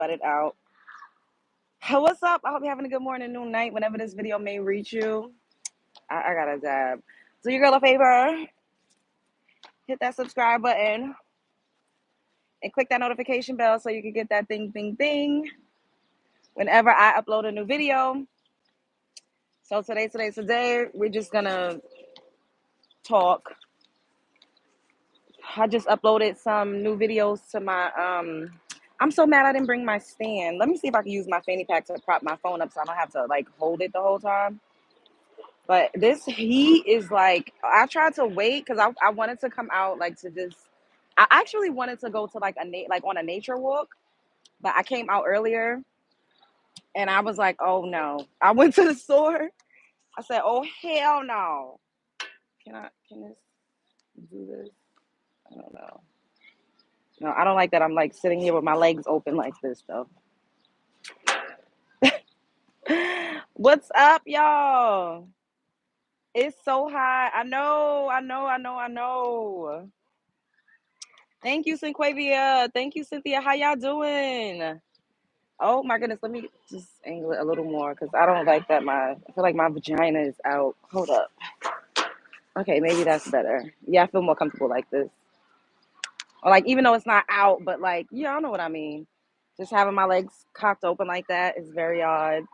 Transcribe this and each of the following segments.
Butt it out. What's up? I hope you're having a good morning, noon, night, whenever this video may reach you. I got a dab. Do your girl a favor. Hit that subscribe button and click that notification bell so you can get that ding, ding, ding whenever I upload a new video. So today, we're just gonna talk. I just uploaded some new videos to my I'm so mad I didn't bring my stand. Let me see if I can use my fanny pack to prop my phone up so I don't have to like hold it the whole time. But this heat is like, I tried to wait because I wanted to come out like to this. I actually wanted to go to like like on a nature walk, but I came out earlier and I was like, oh no. I went to the store. I said, oh hell no. Can this do this? I don't know. No, I don't like that I'm like sitting here with my legs open like this though. What's up, y'all? It's so hot. I know. Thank you, Cinquavia. Thank you, Cynthia. How y'all doing? Oh my goodness, let me just angle it a little more because I don't like that I feel like my vagina is out. Hold up. Okay, maybe that's better. Yeah, I feel more comfortable like this. Or like even though it's not out, but like, yeah, I know what I mean. Just having my legs cocked open like that is very odd.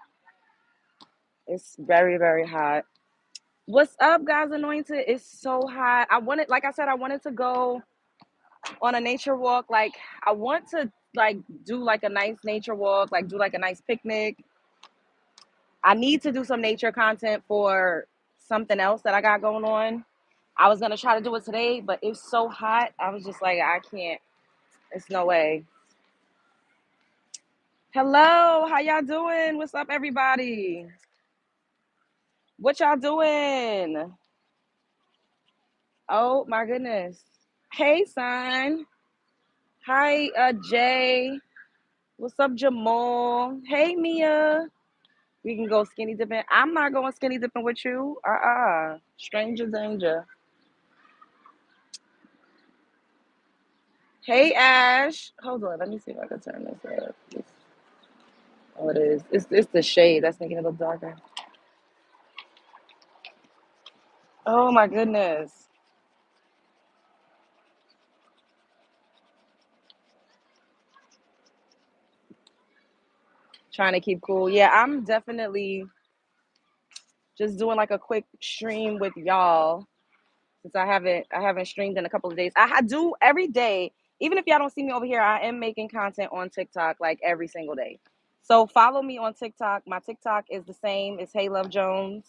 It's very, very hot. What's up, guys? Anointed. It's so hot. Like I said, I wanted to go on a nature walk. Like, I want to like do like a nice nature walk, like do like a nice picnic. I need to do some nature content for something else that I got going on. I was gonna try to do it today, but it's so hot. I was just like, I can't. It's no way. Hello, how y'all doing? What's up, everybody? What y'all doing? Oh my goodness. Hey, son. Hi, Jay. What's up, Jamal? Hey, Mia. We can go skinny dipping. I'm not going skinny dipping with you. Stranger danger. Hey, Ash. Hold on. Let me see if I can turn this up. Oh, it is. It's the shade that's making it look darker. Oh my goodness. Trying to keep cool. Yeah, I'm definitely just doing like a quick stream with y'all since I haven't streamed in a couple of days. I do every day. Even if y'all don't see me over here, I am making content on TikTok like every single day. So follow me on TikTok. My TikTok is the same as Hey Love Jones.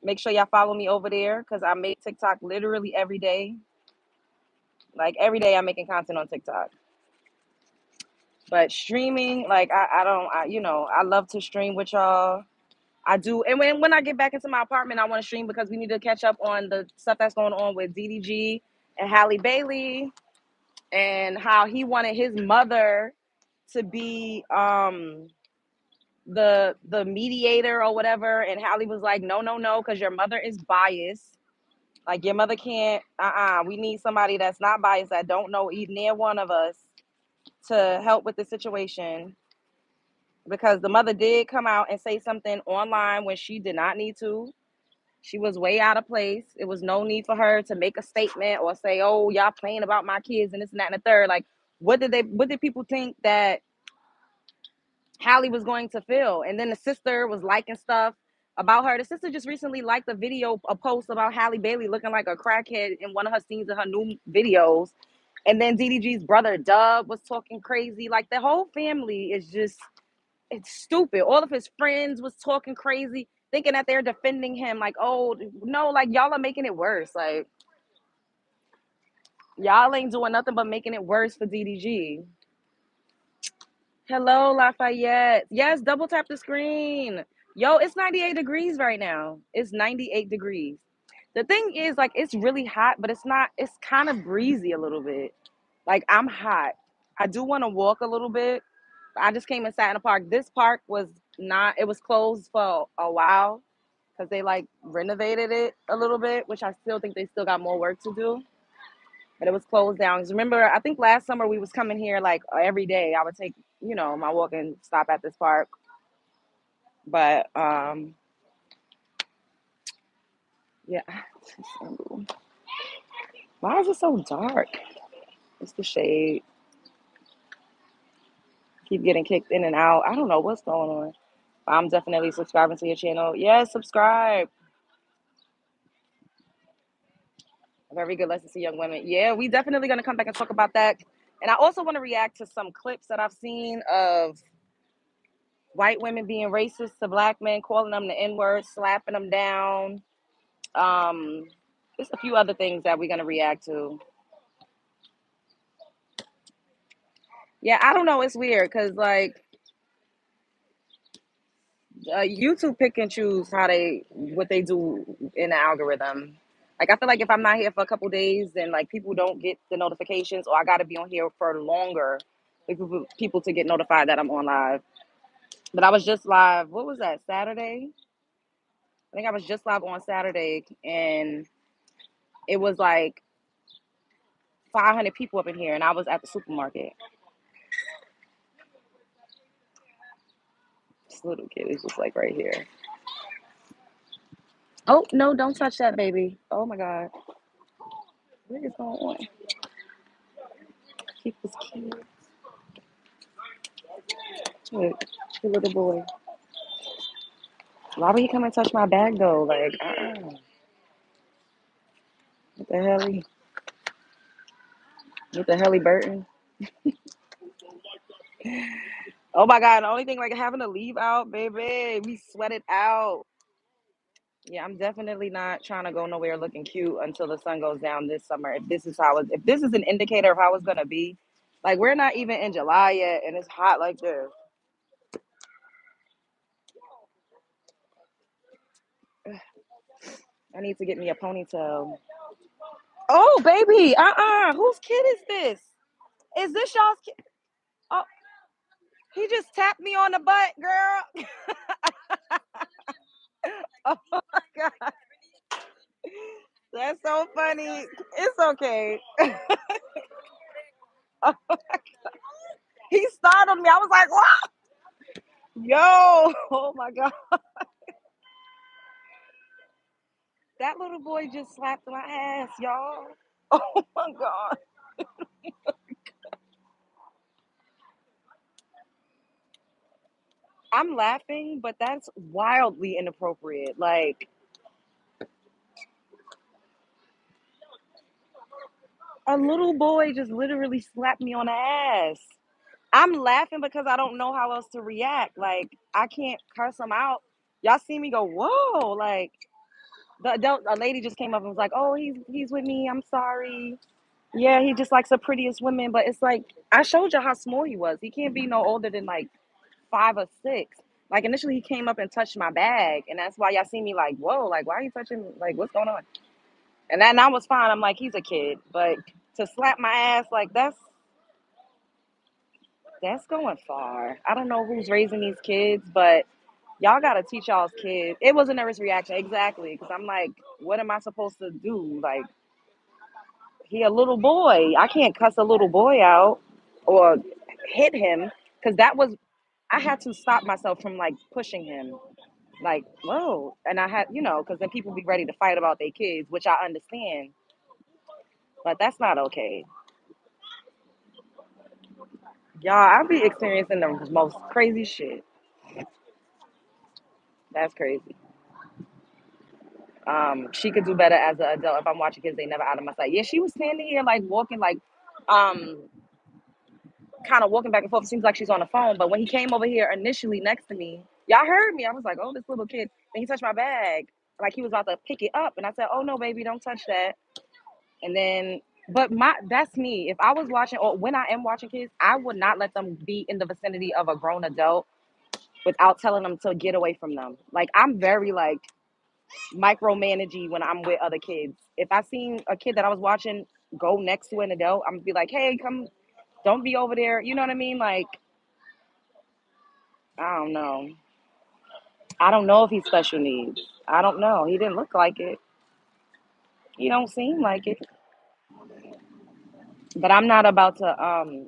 Make sure y'all follow me over there because I make TikTok literally every day. Like every day I'm making content on TikTok. But streaming, like I love to stream with y'all. I do, and when I get back into my apartment, I want to stream because we need to catch up on the stuff that's going on with DDG and Halle Bailey, and how he wanted his mother to be the mediator or whatever, and Halle was like, no, because your mother is biased. Like your mother can't. We need somebody that's not biased, that don't know near one of us, to help with the situation. Because the mother did come out and say something online when she did not need to. She was way out of place. It was no need for her to make a statement or say, "Oh, y'all playing about my kids and this and that and the third." Like, what did people think that Hallie was going to feel? And then the sister was liking stuff about her. The sister just recently liked a post about Halle Bailey looking like a crackhead in one of her scenes in her new videos. And then DDG's brother Dub was talking crazy. Like the whole family is just, it's stupid. All of his friends was talking crazy, thinking that they're defending him. Like, oh no, like y'all are making it worse. Like y'all ain't doing nothing but making it worse for DDG. Hello, Lafayette. Yes, double tap the screen. Yo, it's 98 degrees right now. It's 98 degrees. The thing is, like, it's really hot, but it's not, it's kind of breezy a little bit. Like, I'm hot. I do want to walk a little bit. I just came and sat in the park. This park was not, it was closed for a while because they like renovated it a little bit, which I still think they still got more work to do. But it was closed down. Because remember, I think last summer we was coming here like every day. I would take my walking stop at this park. But yeah. Why is it so dark? It's the shade. Keep getting kicked in and out. I don't know what's going on. I'm definitely subscribing to your channel. Yes, subscribe. A very good lesson to young women. Yeah, we definitely gonna come back and talk about that. And I also want to react to some clips that I've seen of white women being racist to black men, calling them the N-word, slapping them down. Um, there's a few other things that we're gonna react to. Yeah, I don't know. It's weird because like YouTube pick and choose what they do in the algorithm. Like I feel like if I'm not here for a couple days, then like people don't get the notifications, or I got to be on here for longer for people to get notified that I'm on live. But I was just live. What was that? Saturday? I think I was just live on Saturday, and it was like 500 people up in here, and I was at the supermarket. This little kid is just like right here. Oh no! Don't touch that, baby. Oh my God, what is going on? Keep this kid. Look, the little boy. Why would he come and touch my bag though? Like, what the hell? What the hell, Burton? Oh my God! The only thing like having to leave out, baby, we sweat it out. Yeah, I'm definitely not trying to go nowhere looking cute until the sun goes down this summer. If this is an indicator of how it's gonna be, like we're not even in July yet, and it's hot like this. I need to get me a ponytail. Oh, baby, whose kid is this? Is this y'all's kid? Oh, he just tapped me on the butt, girl. Oh my God, that's so funny. It's okay. He startled me. I was like, what? Yo, oh my God. That little boy just slapped my ass, y'all. Oh my God. I'm laughing, but that's wildly inappropriate. Like, a little boy just literally slapped me on the ass. I'm laughing because I don't know how else to react. Like, I can't curse him out. Y'all see me go, whoa. Like, a lady just came up and was like, oh, he's with me. I'm sorry. Yeah, he just likes the prettiest women. But it's like, I showed you how small he was. He can't be no older than like 5 or 6. Like initially he came up and touched my bag, and that's why y'all see me like, whoa, like why are you touching? Like what's going on? And then I was fine. I'm like, he's a kid, but to slap my ass like that's going far. I don't know who's raising these kids, but y'all gotta teach y'all's kids. It was a nervous reaction, exactly, because I'm like, what am I supposed to do? Like he a little boy. I can't cuss a little boy out or hit him because that was I had to stop myself from like pushing him. Like, whoa. And I had, because then people be ready to fight about their kids, which I understand, but that's not okay. Y'all, I be experiencing the most crazy shit. That's crazy. She could do better as an adult. If I'm watching kids, they never out of my sight. Yeah, she was standing here like walking, like, um, kind of walking back and forth. It seems like she's on the phone. But when he came over here initially next to me, y'all heard me. I was like, oh, this little kid. Then he touched my bag, like he was about to pick it up, and I said, oh no, baby, don't touch that. And then, but that's me. If I was watching, or when I am watching kids, I would not let them be in the vicinity of a grown adult without telling them to get away from them. Like I'm very like micromanagey when I'm with other kids. If I seen a kid that I was watching go next to an adult, I'm gonna be like, hey, come, don't be over there. You know what I mean? Like, I don't know. I don't know if he's special needs. I don't know. He didn't look like it. He don't seem like it. But I'm not about to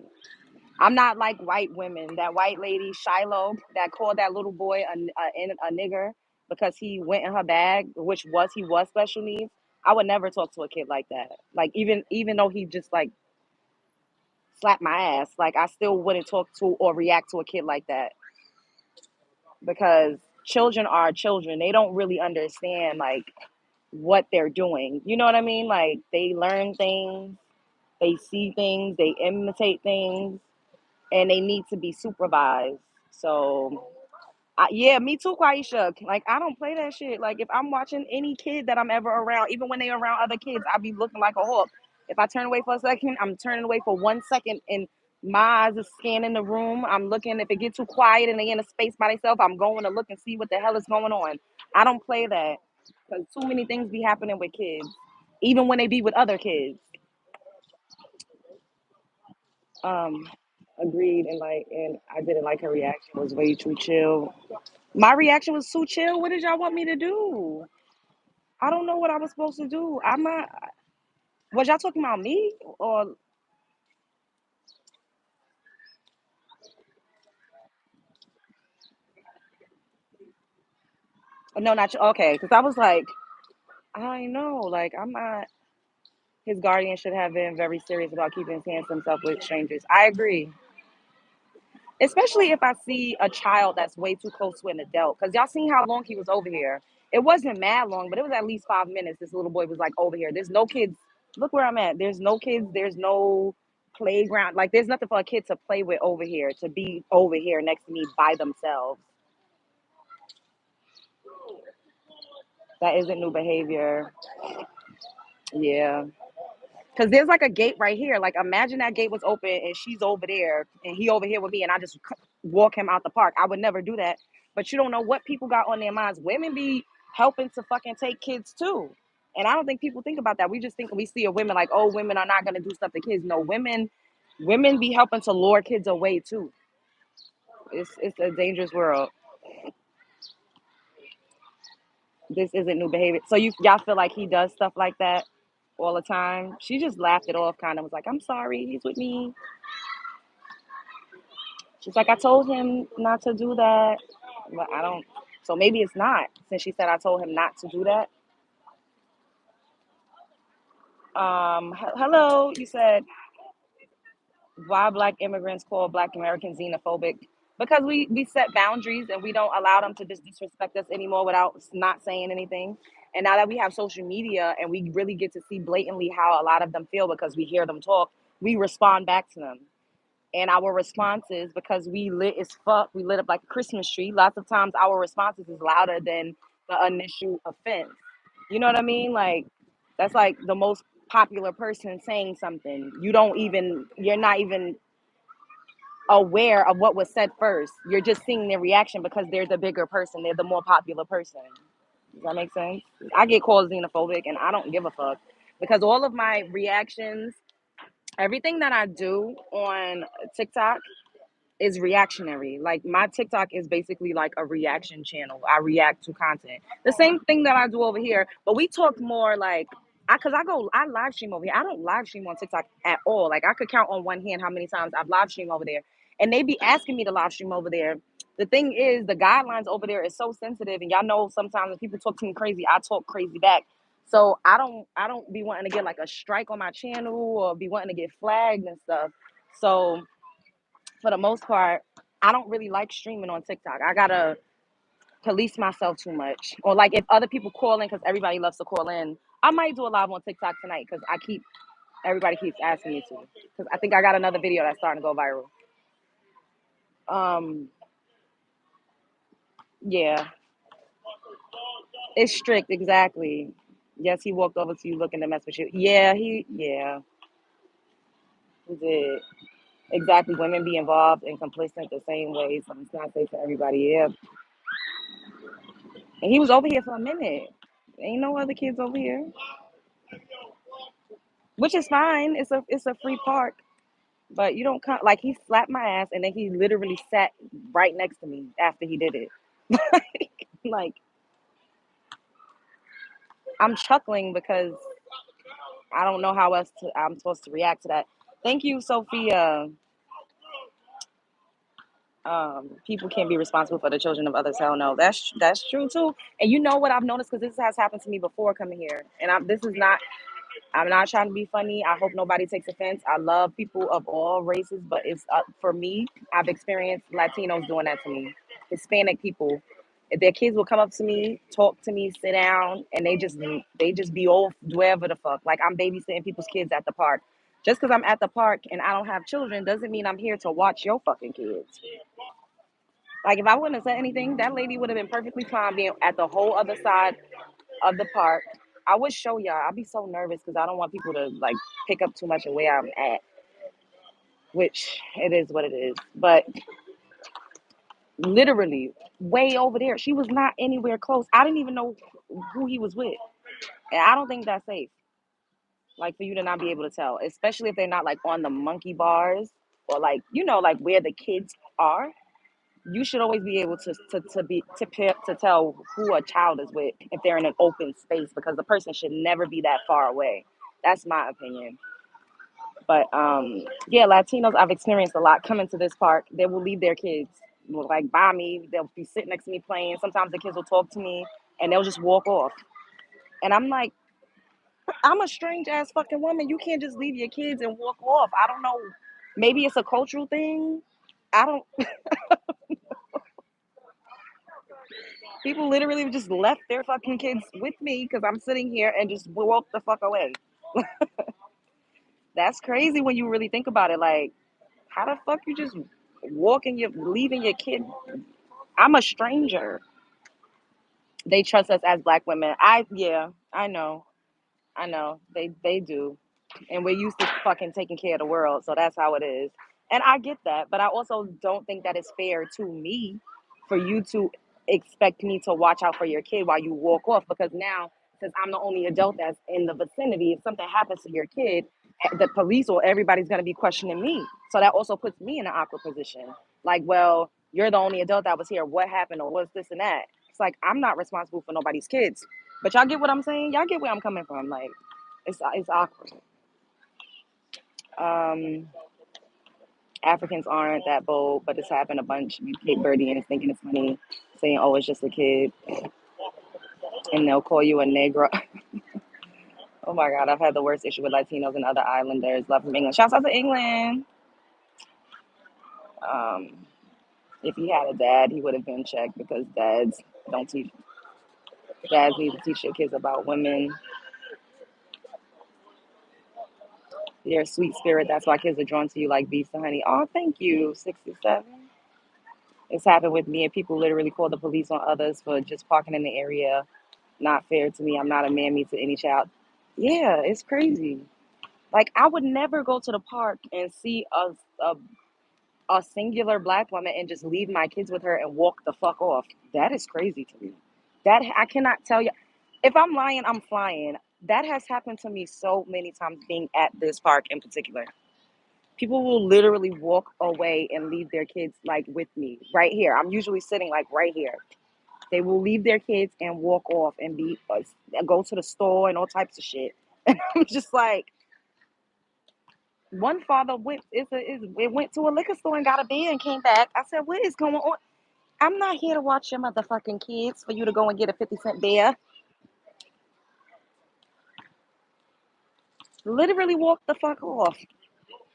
I'm not like white women. That white lady Shiloh that called that little boy a nigger because he went in her bag, which was he was special needs. I would never talk to a kid like that. Like even though he just like slapped my ass, like I still wouldn't talk to or react to a kid like that because children are children. They don't really understand like what they're doing. You know what I mean? Like they learn things, they see things, they imitate things, and they need to be supervised. So, yeah, me too, Quaisha. Like, I don't play that shit. Like, if I'm watching any kid that I'm ever around, even when they around other kids, I be looking like a hawk. If I turn away for a second, I'm turning away for 1 second, and my eyes are scanning the room. I'm looking. If it get too quiet and they in a space by themselves, I'm going to look and see what the hell is going on. I don't play that because too many things be happening with kids, even when they be with other kids. Um, Agreed, and I didn't like her reaction. It was way too chill. My reaction was too chill. What did y'all want me to do? I don't know what I was supposed to do. I'm not. Was y'all talking about me or no? Not you. Okay, because I was like, I know, like I'm not. His guardian should have been very serious about keeping his hands to himself with strangers. I agree. Especially if I see a child that's way too close to an adult. Because y'all seen how long he was over here. It wasn't mad long, but it was at least 5 minutes. This little boy was like over here. There's no kids. Look where I'm at. There's no kids. There's no playground. Like there's nothing for a kid to play with over here, to be over here next to me by themselves. That isn't new behavior. Yeah. Because there's like a gate right here. Like imagine that gate was open and she's over there and he over here with me and I just walk him out the park. I would never do that. But you don't know what people got on their minds. Women be helping to fucking take kids too. And I don't think people think about that. We just think we see a women like, oh, women are not gonna do stuff to kids. No, women be helping to lure kids away too. It's a dangerous world. This isn't new behavior. So y'all feel like he does stuff like that all the time. She just laughed it off, kind of was like, I'm sorry, he's with me. She's like, I told him not to do that, but I don't. So maybe it's not. Since she said I told him not to do that. Hello. You said why black immigrants call black Americans xenophobic? Because we set boundaries and we don't allow them to just disrespect us anymore without not saying anything. And now that we have social media and we really get to see blatantly how a lot of them feel because we hear them talk, we respond back to them. And our responses, because we lit as fuck, we lit up like a Christmas tree. Lots of times our responses is louder than the initial offense. You know what I mean? Like that's like the most popular person saying something. You're not even aware of what was said first. You're just seeing their reaction because they're the bigger person. They're the more popular person. Does that make sense? I get called xenophobic and I don't give a fuck because all of my reactions, everything that I do on TikTok is reactionary. Like my TikTok is basically like a reaction channel. I react to content. The same thing that I do over here, but we talk more like I live stream over here. I don't live stream on TikTok at all. Like I could count on one hand how many times I've live streamed over there. And they be asking me to live stream over there. The thing is the guidelines over there is so sensitive and y'all know sometimes when people talk to me crazy, I talk crazy back. So I don't be wanting to get like a strike on my channel or be wanting to get flagged and stuff. So for the most part, I don't really like streaming on TikTok. I gotta police myself too much. Or like if other people call in, because everybody loves to call in, I might do a live on TikTok tonight because everybody keeps asking me to. Because I think I got another video that's starting to go viral. Um, yeah, it's strict, exactly. Yes, he walked over to you looking to mess with you. Yeah, he did. Exactly. Women be involved and complicit the same way, so it's not safe for everybody. Yeah. And he was over here for a minute. Ain't no other kids over here. Which is fine. It's a free park, but you don't come like he slapped my ass and then he literally sat right next to me after he did it. Like I'm chuckling because I don't know how else I'm supposed to react to that. Thank you, Sophia. People can't be responsible for the children of others. Hell no, that's true too. And you know what I've noticed, because this has happened to me before coming here, and this is not. I'm not trying to be funny. I hope nobody takes offense. I love people of all races, but it's for me. I've experienced Latinos doing that to me. Hispanic people, if their kids will come up to me, talk to me, sit down, and they just be off wherever the fuck. Like I'm babysitting people's kids at the park. Just because I'm at the park and I don't have children doesn't mean I'm here to watch your fucking kids. Like if I wouldn't have said anything, that lady would have been perfectly fine being at the whole other side of the park. I would show y'all. I'd be so nervous because I don't want people to like pick up too much of where I'm at, which it is what it is. But literally, way over there, she was not anywhere close. I didn't even know who he was with, and I don't think that's safe. Like for you to not be able to tell, especially if they're not like on the monkey bars or like like where the kids are. You should always be able to tell who a child is with if they're in an open space, because the person should never be that far away. That's my opinion. But yeah, Latinos I've experienced a lot coming to this park. They will leave their kids like by me. They'll be sitting next to me playing. Sometimes the kids will talk to me and they'll just walk off. And I'm like, I'm a strange ass fucking woman. You can't just leave your kids and walk off. I don't know. Maybe it's a cultural thing. I don't. People literally just left their fucking kids with me because I'm sitting here and just walk the fuck away. That's crazy when you really think about it. Like, how the fuck you just walking, you leaving your kid? I'm a stranger. They trust us as black women. Yeah, I know. They do. And we're used to fucking taking care of the world, so that's how it is. And I get that, but I also don't think that it's fair to me for you to expect me to watch out for your kid while you walk off, because now, since I'm the only adult that's in the vicinity, if something happens to your kid, the police or everybody's going to be questioning me. So that also puts me in an awkward position. Like, well, you're the only adult that was here. What happened, or what's this and that? It's like I'm not responsible for nobody's kids. But y'all get what I'm saying? Y'all get where I'm coming from? Like, it's awkward. Um, Africans aren't that bold, but it's happened a bunch. You hit Birdie and thinking it's funny, saying, "Oh, it's just a kid," and they'll call you a negro. Oh my God, I've had the worst issue with Latinos and other islanders. Love from England. Shouts out to England. Um, if he had a dad, he would have been checked, because don't teach dads need to teach their kids about women. You're a sweet spirit. That's why kids are drawn to you like bees to honey. Oh, thank you, 67. It's happened with me, and people literally call the police on others for just parking in the area. Not fair to me. I'm not a mammy to any child. Yeah, it's crazy. Like I would never go to the park and see a singular black woman and just leave my kids with her and walk the fuck off. That is crazy to me. That I cannot tell you. If I'm lying, I'm flying. That has happened to me so many times being at this park in particular. People will literally walk away and leave their kids like with me right here. I'm usually sitting like right here. They will leave their kids and walk off and go to the store and all types of shit. And I'm just like, one father it went to a liquor store and got a beer and came back. I said, what is going on? I'm not here to watch your motherfucking kids for you to go and get a 50-cent beer. Literally walked the fuck off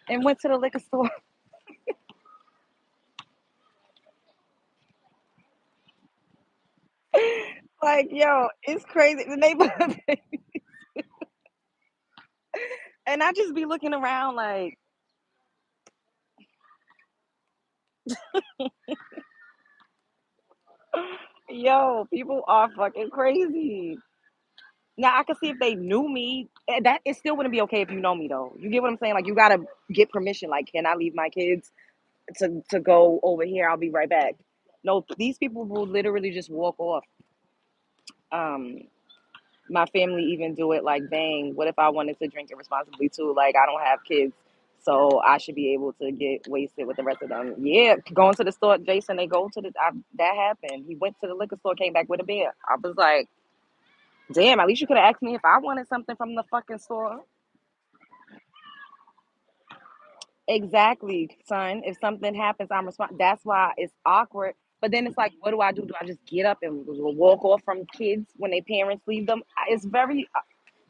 and went to the liquor store. Like, yo, it's crazy. The neighborhood. And I just be looking around like, yo, people are fucking crazy. Now I can see if they knew me, that it still wouldn't be okay if you know me though. You get what I'm saying? Like you gotta get permission. Like, can I leave my kids to go over here? I'll be right back. No, these people will literally just walk off. Um, my family even do it. Like, dang, what if I wanted to drink irresponsibly too? Like, I don't have kids, so I should be able to get wasted with the rest of them. Yeah, going to the store, Jason. They go to that happened. He went to the liquor store, came back with a beer. I was like, damn, at least you could have asked me if I wanted something from the fucking store. Exactly, son. If something happens, I'm responsible. That's why it's awkward. But then it's like, what do I do? Do I just get up and walk off from kids when their parents leave them? It's very,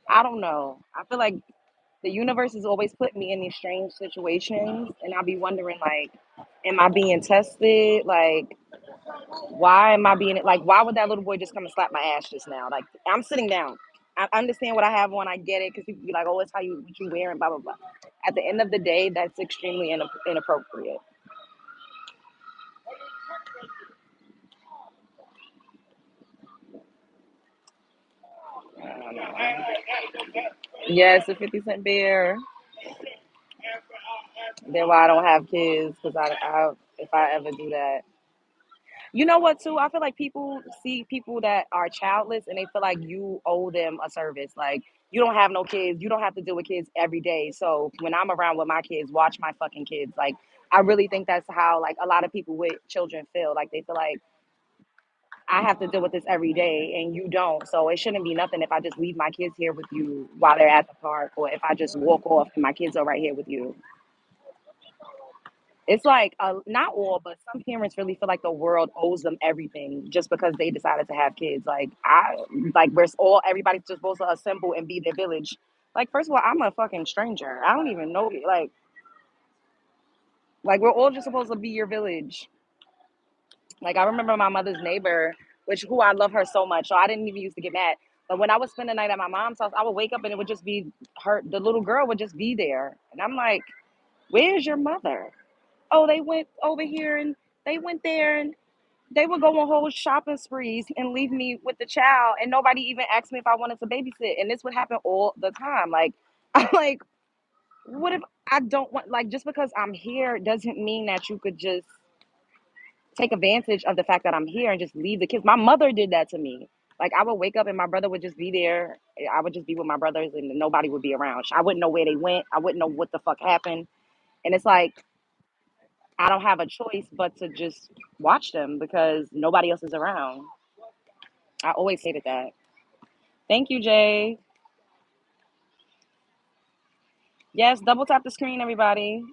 I don't know. I feel like the universe has always put me in these strange situations, and I'll be wondering, like, am I being tested? Like, why am I being like? Why would that little boy just come and slap my ass just now? Like, I'm sitting down. I understand what I have on. I get it because people be like, "Oh, it's how you what you wearing." Blah blah blah. At the end of the day, that's extremely inappropriate. I don't know. Yes, a 50 cent beer. Then why I don't have kids? Because I, if I ever do that, you know what? Too, I feel like people see people that are childless and they feel like you owe them a service. Like you don't have no kids, you don't have to deal with kids every day. So when I'm around with my kids, watch my fucking kids. Like I really think that's how like a lot of people with children feel. Like they feel like I have to deal with this every day and you don't. So it shouldn't be nothing if I just leave my kids here with you while they're at the park or if I just walk off and my kids are right here with you. It's like not all, but some parents really feel like the world owes them everything just because they decided to have kids. Like we're all everybody's just supposed to assemble and be their village. Like first of all, I'm a fucking stranger. I don't even know you. Like we're all just supposed to be your village. Like I remember my mother's neighbor, which who I love her so much, so I didn't even used to get mad. But when I would spend the night at my mom's house, I would wake up and it would just be her. The little girl would just be there, and I'm like, "Where's your mother?" Oh, they went over here and they went there and they would go on whole shopping sprees and leave me with the child and nobody even asked me if I wanted to babysit. And this would happen all the time. Like I'm like, what if I don't want like just because I'm here doesn't mean that you could just take advantage of the fact that I'm here and just leave the kids. My mother did that to me. Like I would wake up and my brother would just be there. I would just be with my brothers and nobody would be around. I wouldn't know where they went. I wouldn't know what the fuck happened. And it's like I don't have a choice but to just watch them because nobody else is around. I always hated that. Thank you, Jay. Yes, double tap the screen, everybody.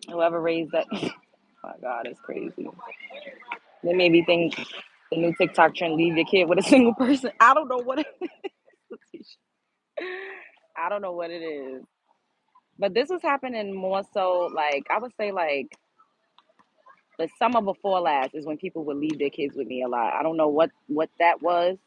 Whoever raised that. Oh my God, it's crazy. They made me think the new TikTok trend leave your kid with a single person. I don't know what it is. I don't know what it is. But this was happening more so like I would say like the summer before last is when people would leave their kids with me a lot. I don't know what that was.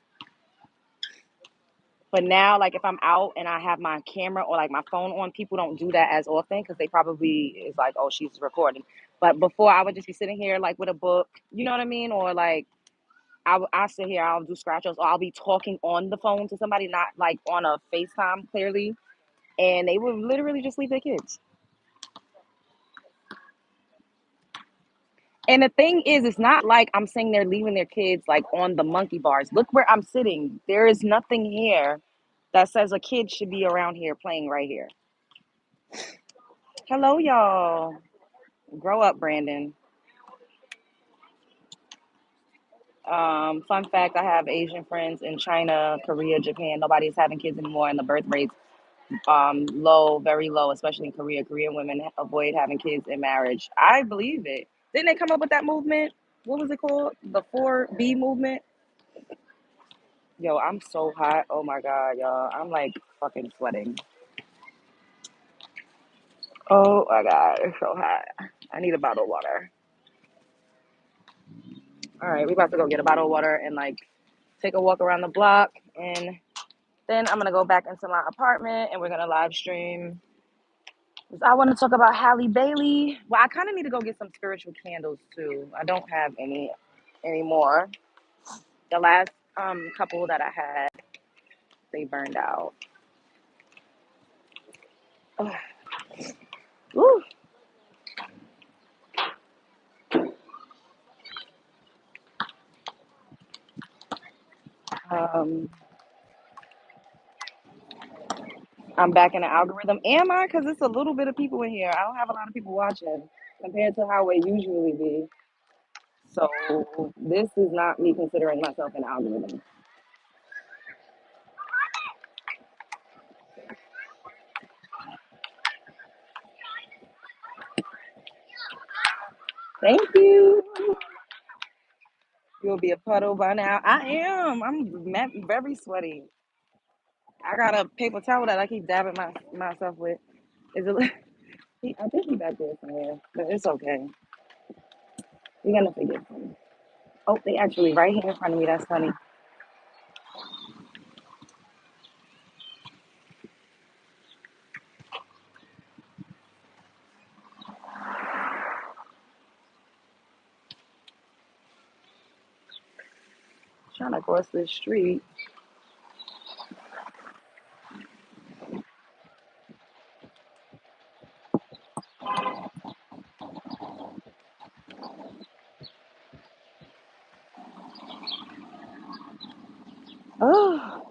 But now, like if I'm out and I have my camera or like my phone on, people don't do that as often because they probably is like, oh, she's recording. But before, I would just be sitting here like with a book, you know what I mean? Or like I sit here, I'll do scratch-offs, or I'll be talking on the phone to somebody, not like on a FaceTime clearly, and they would literally just leave their kids. And the thing is, it's not like I'm saying they're leaving their kids like on the monkey bars. Look where I'm sitting. There is nothing here that says a kid should be around here playing right here. Hello, y'all. Grow up, Brandon. Fun fact: I have Asian friends in China, Korea, Japan. Nobody's having kids anymore, and the birth rates low, very low, especially in Korea. Korean women avoid having kids in marriage. I believe it. Didn't they come up with that movement? What was it called? The 4B movement. Yo, I'm so hot. Oh my god, y'all. I'm like fucking sweating. Oh my god, it's so hot. I need a bottle of water. All right, we about to go get a bottle of water and like take a walk around the block, and then I'm gonna go back into my apartment and we're gonna live stream. I want to talk about Halle Bailey. Well, I kind of need to go get some spiritual candles too. I don't have any anymore. The last couple that I had, they burned out. Woo. Um, I'm back in the algorithm. Am I? Because it's a little bit of people in here. I don't have a lot of people watching compared to how it usually be. So this is not me considering myself an algorithm. Thank you. You'll be a puddle by now. I am. Very sweaty. I got a paper towel that I keep dabbing myself with. Is it? I think he's back there somewhere, but it's okay. We're gonna forgive him. Oh, they actually right here in front of me. That's funny. Trying to cross this street. Oh,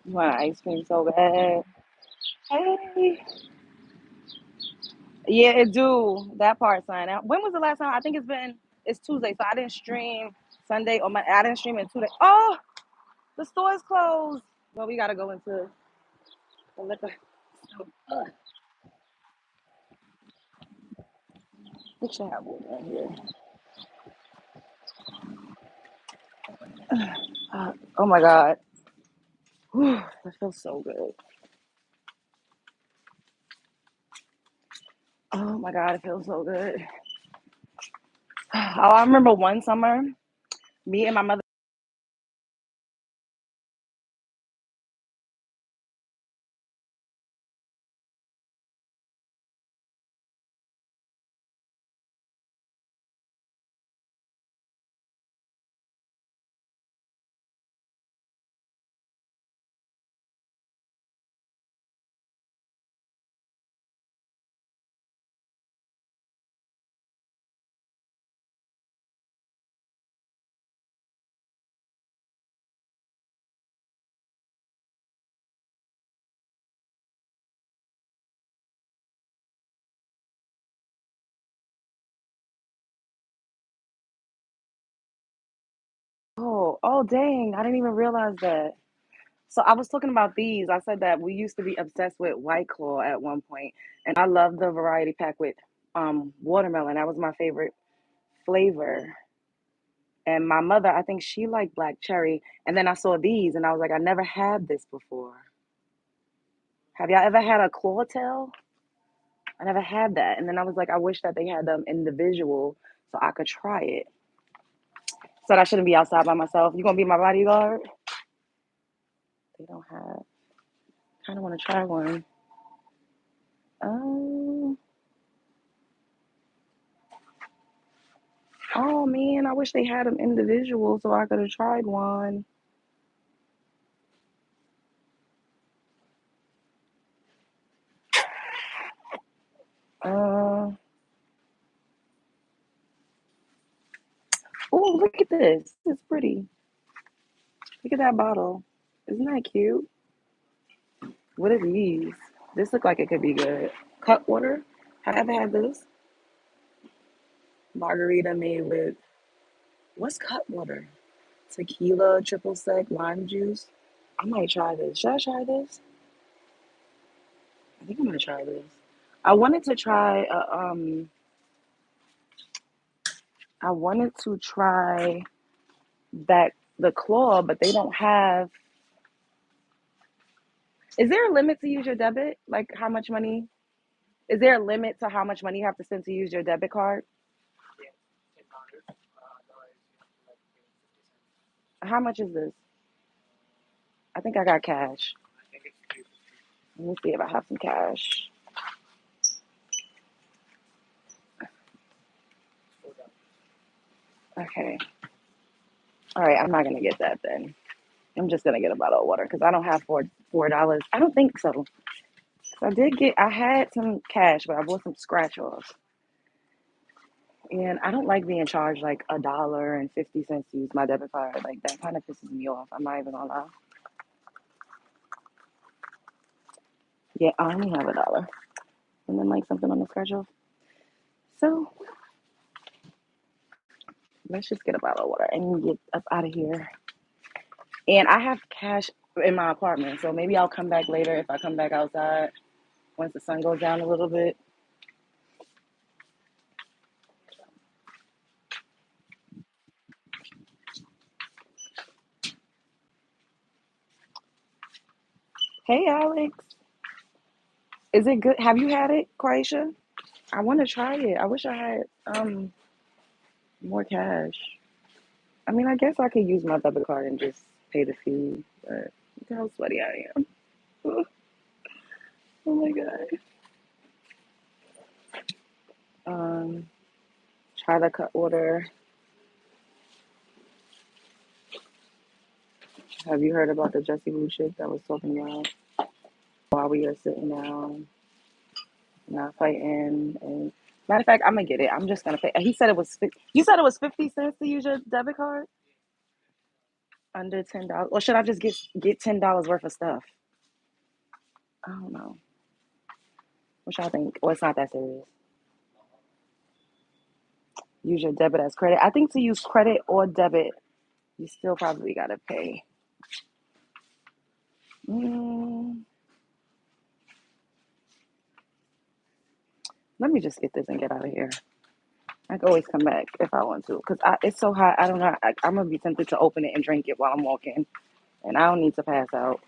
you want ice cream so bad? Hey. Yeah, it do that part, son. Now, when was the last time? I think it's Tuesday, so I didn't stream Sunday or I didn't stream in 2 days. Oh, the store is closed. Well, we gotta go into the liquor. store. We should have water in here. Oh my god, whew, that feels so good. Oh my god, it feels so good. Oh, I remember one summer, me and my mother. Oh, dang, I didn't even realize that. So I was talking about these. I said that we used to be obsessed with White Claw at one point, and I loved the variety pack with watermelon. That was my favorite flavor. And my mother, I think she liked black cherry. And then I saw these, and I was like, I never had this before. Have y'all ever had a claw tail? I never had that. And then I was like, I wish that they had them individual so I could try it. So I shouldn't be outside by myself. You gonna be my bodyguard? They don't have. Kind of want to try one. Um. Oh man, I wish they had them individual so I could have tried one. Uh. Oh, look at this. It's pretty. Look at that bottle. Isn't that cute? What are these? This look like it could be good. Cut water. Have I ever had this? Margarita made with what's cut water? Tequila, triple sec, lime juice. I might try this. Should I try this? I think I'm gonna try this. I wanted to try I wanted to try that the claw, but they don't have. Is there a limit to use your debit? Like how much money? Is there a limit to how much money you have to spend to use your debit card? How much is this? I think I got cash. Let me see if I have some cash. Okay. All right. I'm not gonna get that then. I'm just gonna get a bottle of water because I don't have $4. I don't think so. I had some cash, but I bought some scratch offs. And I don't like being charged like $1.50 to use my debit card. Like that kind of pisses me off. I'm not even gonna lie. Yeah, I only have $1. And then like something on the scratch off. So let's just get a bottle of water and get up out of here. And I have cash in my apartment, so maybe I'll come back later if I come back outside once the sun goes down a little bit. Hey, Alex. Is it good? Have you had it, Croatia? I want to try it. I wish I had more cash. I mean, I guess I could use my debit card and just pay the fee, but look how sweaty I am. Oh my God. Um, Try the cut order. Have you heard about the Jesse Lou shit that was talking about while we are sitting down, not fighting? And matter of fact, I'm gonna get it. I'm just gonna pay. He said it was. You said it was 50 cents to use your debit card. Under $10, or should I just get $10 worth of stuff? I don't know. What y'all think? Or it's not that serious. Use your debit as credit. I think to use credit or debit, you still probably gotta pay. Mm, Let me just get this and get out of here. I can always come back if I want to, cause it's so hot. I don't know. I'm gonna be tempted to open it and drink it while I'm walking, and I don't need to pass out.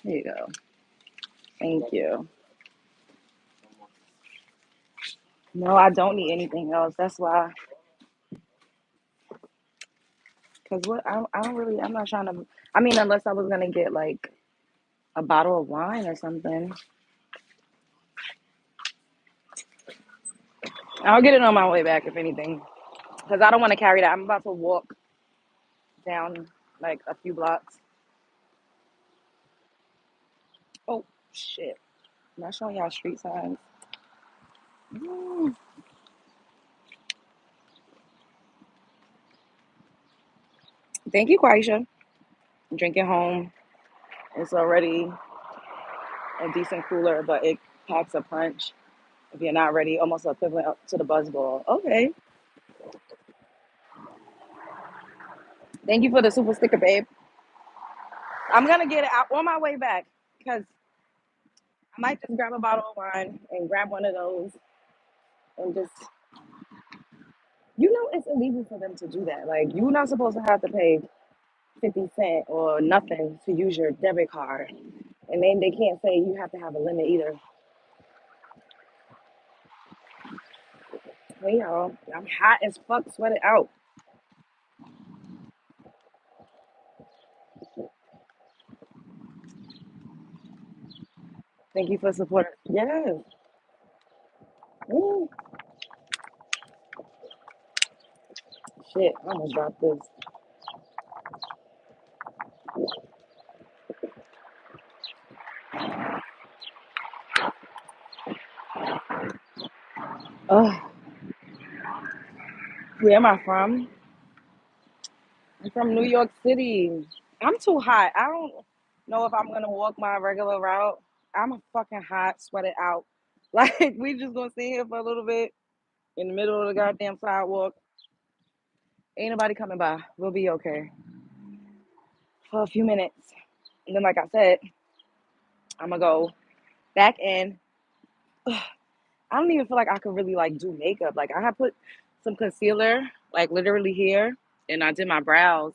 Here you go. Thank you. No, I don't need anything else. That's why. Cause what I don't really. I'm not trying to. I mean, unless I was gonna get like a bottle of wine or something. I'll get it on my way back if anything, because I don't want to carry that. I'm about to walk down like a few blocks. Oh shit! I'm not showing y'all street signs. Mm. Thank you, Quaisha. Drink it home. It's already a decent cooler, but it packs a punch if you're not ready. Almost equivalent to the Buzz Ball. Okay. Thank you for the super sticker, babe. I'm gonna get it out on my way back because I might just grab a bottle of wine and grab one of those and just. It's illegal for them to do that. Like, you're not supposed to have to pay 50 cent or nothing to use your debit card. And then they can't say you have to have a limit either. Hey y'all, I'm hot as fuck, sweated out. Thank you for support. Yes. Ooh, shit, I almost dropped this. Ugh, where am I from? I'm from New York City. I'm too hot. I don't know if I'm gonna walk my regular route. I'm a fucking hot, sweated out. Like, we just gonna sit here for a little bit in the middle of the goddamn sidewalk. Ain't nobody coming by. We'll be okay for a few minutes. And then, like I said, I'm gonna go back in. I don't even feel like I could really like do makeup. Like, I have put some concealer, like literally here, and I did my brows,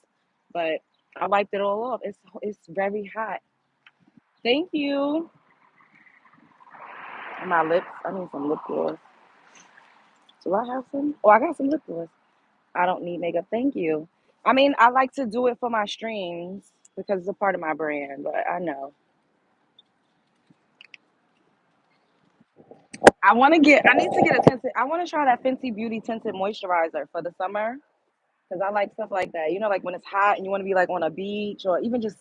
but I wiped it all off. It's very hot. Thank you. And my lips. I need some lip gloss. Do I have some? Oh, I got some lip gloss. I don't need makeup. Thank you. I mean, I like to do it for my streams because it's a part of my brand, but I know. I need to get a tinted, I want to try that Fenty Beauty tinted moisturizer for the summer because I like stuff like that. Like when it's hot and you want to be like on a beach or even just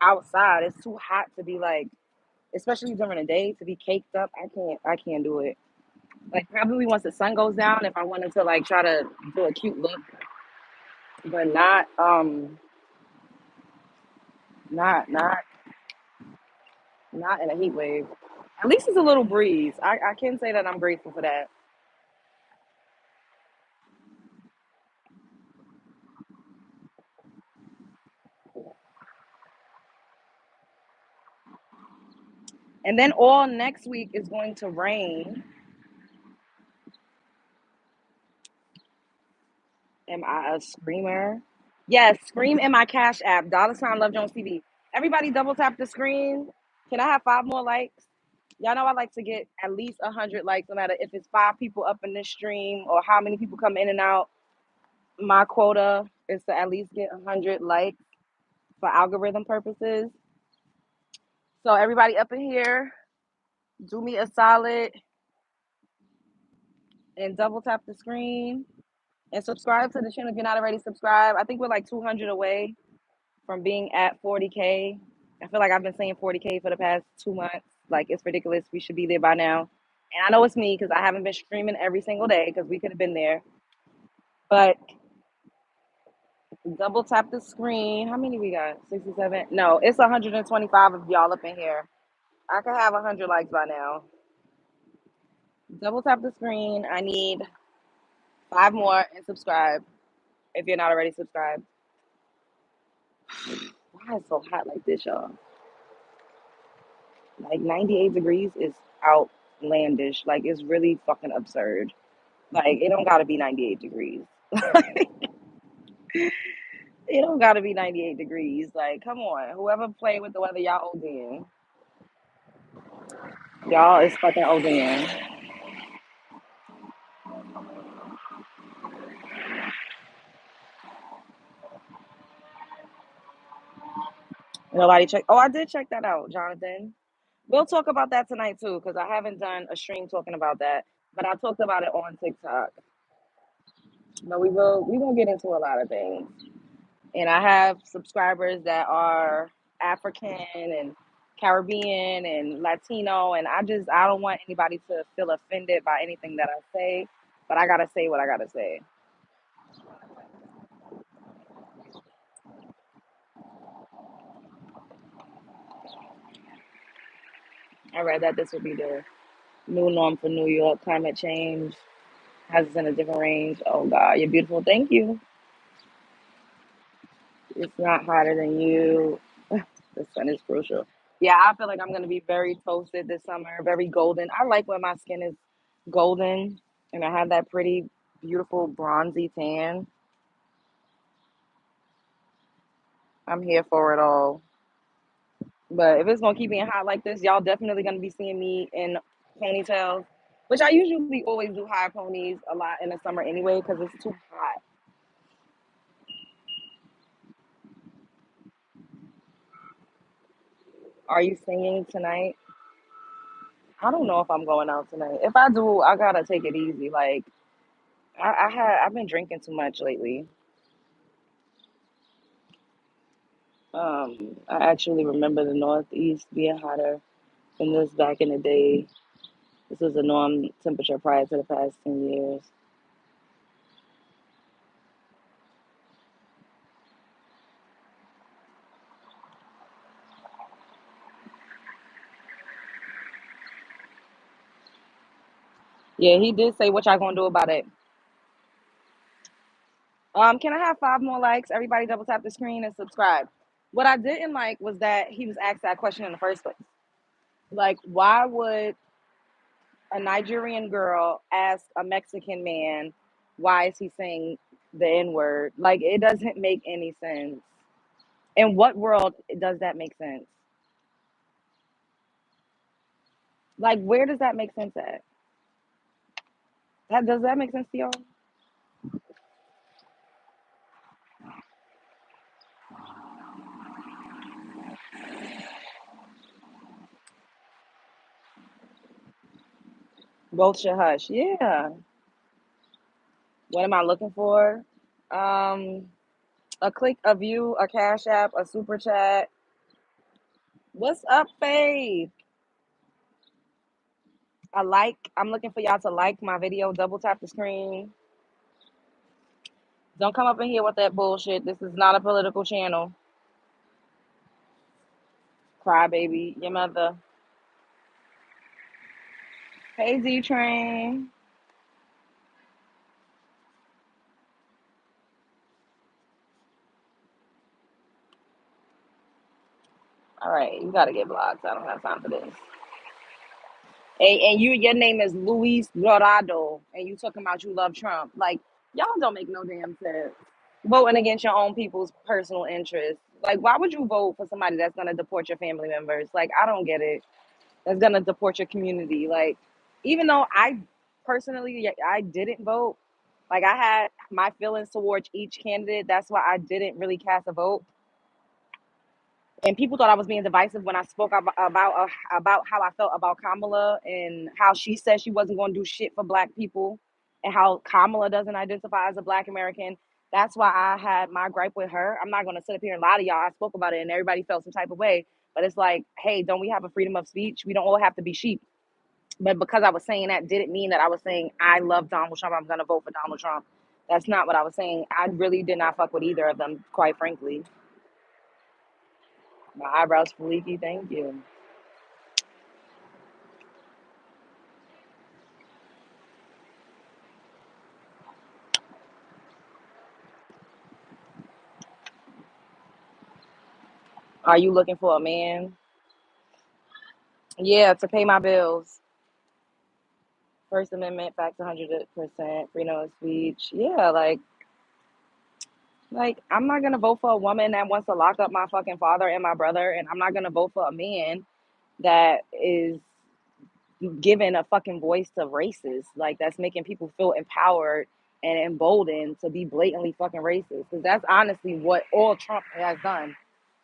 outside. It's too hot to be like, especially during the day, to be caked up. I can't do it. Like probably once the sun goes down, if I wanted to like try to do a cute look, but not not in a heat wave. At least it's a little breeze. I can say that I'm grateful for that. And then all next week is going to rain. Am I a screamer? Yes, scream in my Cash App. $ Love Jones TV. Everybody double tap the screen. Can I have 5 more likes? Y'all know I like to get at least 100 likes, no matter if it's 5 people up in this stream or how many people come in and out. My quota is to at least get 100 likes for algorithm purposes. So everybody up in here, do me a solid and double tap the screen and subscribe to the channel if you're not already subscribed. I think we're like 200 away from being at 40K. I feel like I've been saying 40K for the past 2 months. Like, it's ridiculous. We should be there by now. And I know it's me because I haven't been streaming every single day because we could have been there. But double tap the screen. How many we got? 67? No, it's 125 of y'all up in here. I could have 100 likes by now. Double tap the screen. I need 5 more and subscribe if you're not already subscribed. Why is it so hot like this, y'all? Like 98 degrees is outlandish. Like, it's really fucking absurd. Like, it don't gotta be 98 degrees. It don't gotta be 98 degrees. Like, come on. Whoever played with the weather, y'all ODing. Y'all is fucking ODing. Nobody check. Oh, I did check that out, Jonathan. We'll talk about that tonight too, because I haven't done a stream talking about that. But I talked about it on TikTok. But we will get into a lot of things. And I have subscribers that are African and Caribbean and Latino, and I don't want anybody to feel offended by anything that I say, but I gotta say what I gotta say. I read that this would be the new norm for New York. Climate change has us in a different range. Oh God, you're beautiful. Thank you. It's not hotter than you. The sun is crucial. Yeah, I feel like I'm gonna be very toasted this summer, very golden. I like when my skin is golden and I have that pretty, beautiful bronzy tan. I'm here for it all. But if it's gonna keep being hot like this, y'all definitely gonna be seeing me in ponytails, which I usually always do high ponies a lot in the summer anyway because it's too hot. Are you singing tonight? I don't know if I'm going out tonight. If I do, I gotta take it easy. Like I've been drinking too much lately. I actually remember the Northeast being hotter than this back in the day. This was the norm temperature prior to the past 10 years. Yeah, he did say what y'all gonna do about it. Can I have 5 more likes? Everybody double tap the screen and subscribe. What I didn't like was that he was asked that question in the first place. Like, why would a Nigerian girl ask a Mexican man, why is he saying the N word? Like, it doesn't make any sense. In what world does that make sense? Like, where does that make sense at? Does that make sense to y'all? Both should hush. Yeah. What am I looking for? Um, a click, a view, a cash app, a super chat. What's up, Faith? A like. I'm looking for y'all to like my video. Double tap the screen. Don't come up in here with that bullshit. This is not a political channel. Cry baby, your mother. Hey Z Train. All right, you gotta get blocked. I don't have time for this. And your name is Luis Dorado, and you talking about you love Trump. Like, Y'all don't make no damn sense. Voting against your own people's personal interests. Like, why would you vote for somebody that's gonna deport your family members? Like, I don't get it. That's gonna deport your community. Like, even though I personally, yeah, I didn't vote. Like, I had my feelings towards each candidate. That's why I didn't really cast a vote. And people thought I was being divisive when I spoke about how I felt about Kamala and how she said she wasn't going to do shit for Black people, and how Kamala doesn't identify as a Black American. That's why I had my gripe with her. I'm not going to sit up here and lie to y'all. I spoke about it, and everybody felt some type of way. But it's like, hey, don't we have a freedom of speech? We don't all have to be sheep. But because I was saying that didn't mean that I was saying I love Donald Trump. I'm going to vote for Donald Trump. That's not what I was saying. I really did not fuck with either of them, quite frankly. My eyebrows fleeky. Thank you. Are you looking for a man? Yeah, to pay my bills. First Amendment, facts 100%, freedom of speech. Yeah, like I'm not gonna vote for a woman that wants to lock up my fucking father and my brother, and I'm not gonna vote for a man that is giving a fucking voice to racists. Like that's making people feel empowered and emboldened to be blatantly fucking racist. Because that's honestly what all Trump has done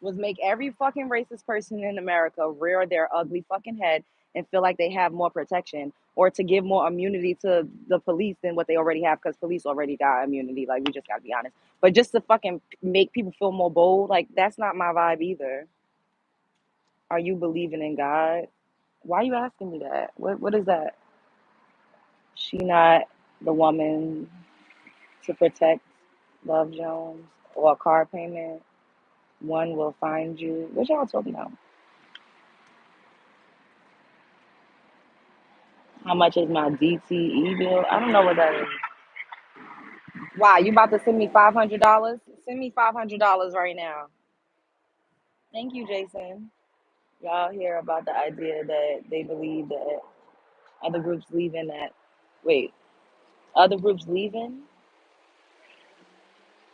was make every fucking racist person in America rear their ugly fucking head and feel like they have more protection or to give more immunity to the police than what they already have because police already got immunity. Like we just gotta be honest. But just to fucking make people feel more bold, like that's not my vibe either. Are you believing in God? Why are you asking me that? What is that? She not the woman to protect Love Jones or a car payment. One will find you. What y'all talking about? How much is my DTE bill? I don't know what that is. Wow, you about to send me $500? Send me $500 right now. Thank you, Jason. Y'all hear about the idea that they believe that other groups leaving that. Wait, other groups leaving?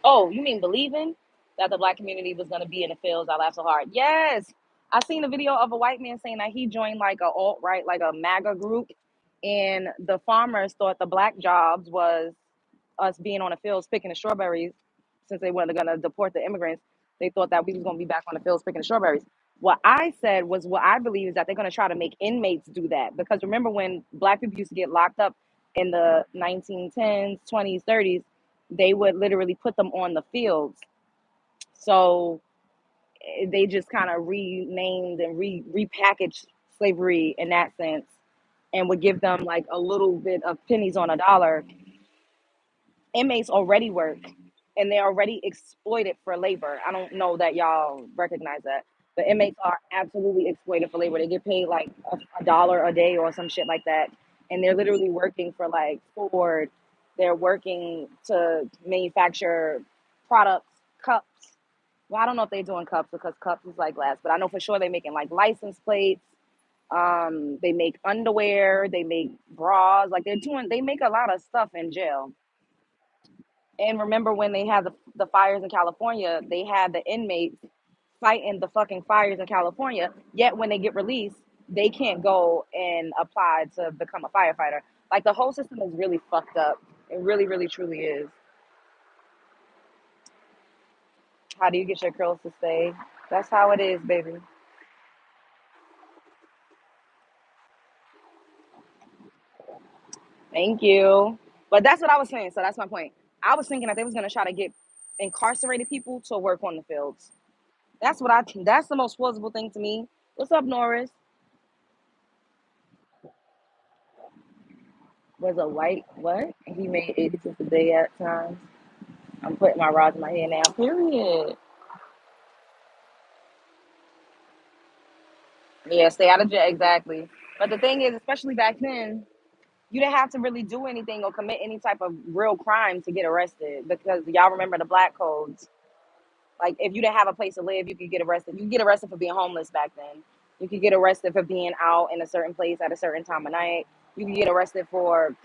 Oh, you mean believing that the Black community was going to be in the fields? I laughed so hard. Yes, I seen a video of a white man saying that he joined like a alt right, like a MAGA group, and the farmers thought the Black jobs was us being on the fields picking the strawberries, since they weren't going to deport the immigrants. They thought that we was going to be back on the fields picking the strawberries. What I said was what I believe is that they're going to try to make inmates do that because remember when Black people used to get locked up in the 1910s, 20s, 30s, they would literally put them on the fields. So they just kind of renamed and repackaged slavery in that sense and would give them like a little bit of pennies on a dollar. Inmates already work and they're already exploited for labor. I don't know that y'all recognize that. But inmates are absolutely exploited for labor. They get paid like a dollar a day or some shit like that. And they're literally working for like Ford. They're working to manufacture products, cups. Well, I don't know if they're doing cups because cups is like glass, but I know for sure they're making like license plates. They make underwear, they make bras, like they make a lot of stuff in jail. And remember when they had the fires in California, they had the inmates fighting the fucking fires in California. Yet when they get released, they can't go and apply to become a firefighter. Like the whole system is really fucked up. It really, really, truly is. How do you get your curls to stay? That's how it is, baby. Thank you. But that's what I was saying. So that's my point. I was thinking that they was gonna try to get incarcerated people to work on the fields. That's what I. That's the most plausible thing to me. What's up, Norris? Was a white what? He made 80 cents a day at times. I'm putting my rods in my hair now. Period. Yeah, stay out of jail. Exactly. But the thing is, especially back then, you didn't have to really do anything or commit any type of real crime to get arrested because y'all remember the black codes. Like if you didn't have a place to live, you could get arrested. You could get arrested for being homeless back then. You could get arrested for being out in a certain place at a certain time of night. You could get arrested for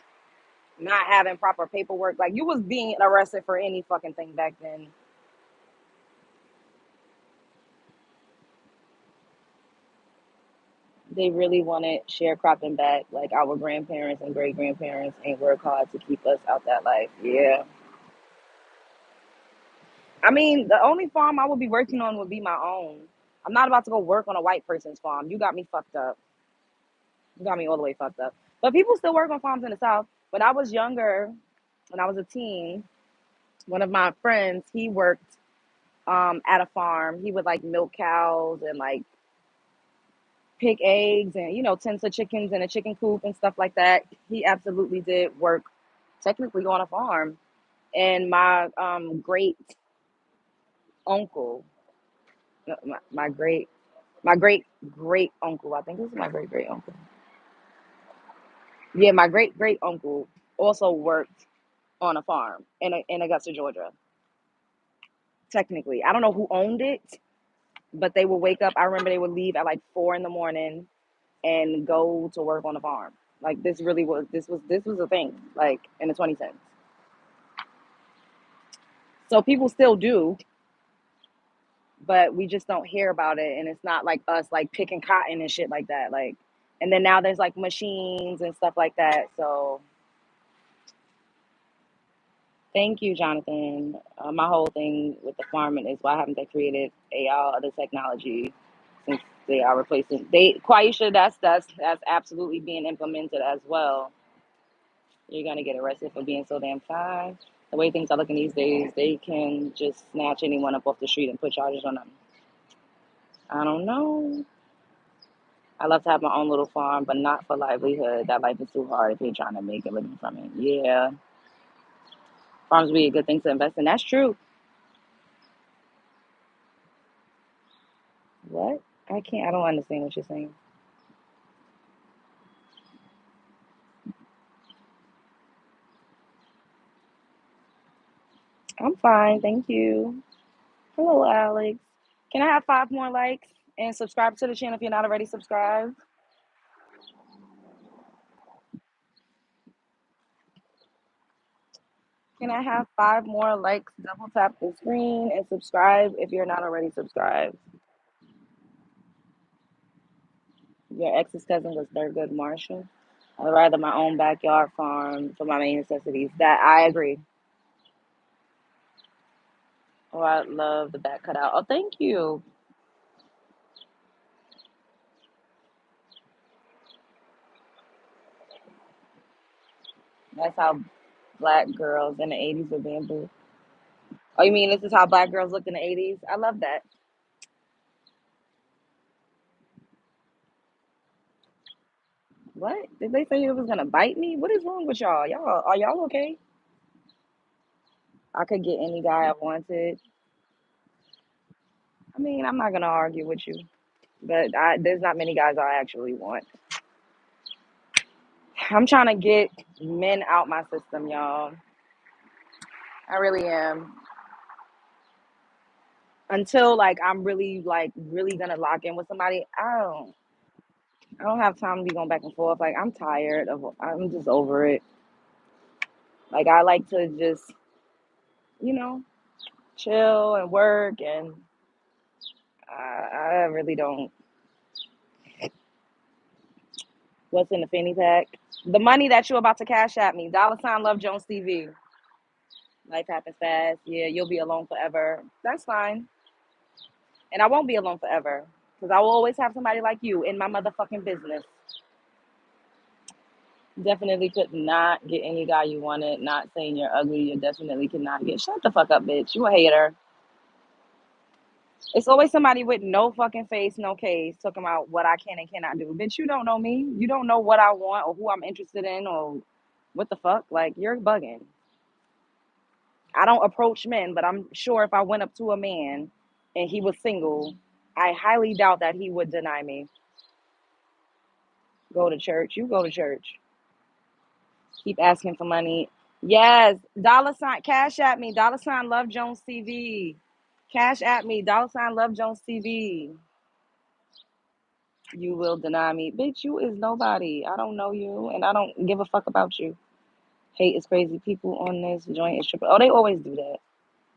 not having proper paperwork. Like you was being arrested for any fucking thing back then. They really wanted sharecropping back, like our grandparents and great grandparents, and work hard to keep us out that life. Yeah. I mean, the only farm I would be working on would be my own. I'm not about to go work on a white person's farm. You got me fucked up. You got me all the way fucked up. But people still work on farms in the South. When I was younger, when I was a teen, one of my friends, he worked at a farm. He would like milk cows and like pick eggs and tend to chickens in a chicken coop and stuff like that. He absolutely did work technically on a farm. And my great uncle, my great great uncle, I think this is my great great uncle. Yeah, my great great uncle also worked on a farm in Augusta, Georgia. Technically, I don't know who owned it, but they would wake up. I remember they would leave at like 4 in the morning and go to work on the farm. Like this was a thing, like in the 2010s. So people still do, but we just don't hear about it, and it's not like us like picking cotton and shit like that. Like, and then now there's like machines and stuff like that. So thank you, Jonathan. My whole thing with the farming is why haven't they created AI or other technology since they are replacing they Quaisha, that's absolutely being implemented as well. You're gonna get arrested for being so damn fine. The way things are looking these days, they can just snatch anyone up off the street and put charges on them. I don't know. I love to have my own little farm, but not for livelihood. That life is too hard if you're trying to make a living from it. Yeah, farms would be a good thing to invest in. That's true. What? I can't. I don't understand what you're saying. I'm fine, thank you. Hello, Alex. Can I have 5 more likes and subscribe to the channel if you're not already subscribed? Can I have 5 more likes? Double tap the screen and subscribe if you're not already subscribed. Your ex's cousin was Thurgood Marshall. I'd rather my own backyard farm for my main necessities. That I agree. Oh, I love the back cutout. Oh, thank you. That's how black girls in the 80s were being booed. Oh, you mean this is how black girls looked in the 80s? I love that. What? Did they say it was gonna bite me? What is wrong with y'all? Y'all are y'all okay? I could get any guy I wanted. I mean, I'm not gonna argue with you, but there's not many guys I actually want. I'm trying to get men out my system, y'all. I really am. Until like I'm really gonna lock in with somebody, I don't have time to be going back and forth. Like I'm just over it. Like I like to just, you know, chill and work and I really don't. What's in the fanny pack? The money that you're about to cash at me. $ Love Jones TV. Life happens fast. Yeah, you'll be alone forever. That's fine. And I won't be alone forever. Because I will always have somebody like you in my motherfucking business. Definitely could not get any guy you wanted. Not saying you're ugly. You definitely could not get. Shut the fuck up, bitch. You a hater. It's always somebody with no fucking face, no case, talking about what I can and cannot do. Bitch, you don't know me. You don't know what I want or who I'm interested in or what the fuck. Like, you're bugging. I don't approach men, but I'm sure if I went up to a man and he was single, I highly doubt that he would deny me. Go to church. You go to church. Keep asking for money. Yes, $ cash at me. $ Love Jones TV. Cash at me. $ Love Jones TV. You will deny me. Bitch, you is nobody. I don't know you and I don't give a fuck about you. Hate is crazy. People on this joint is tripping. Oh, they always do that.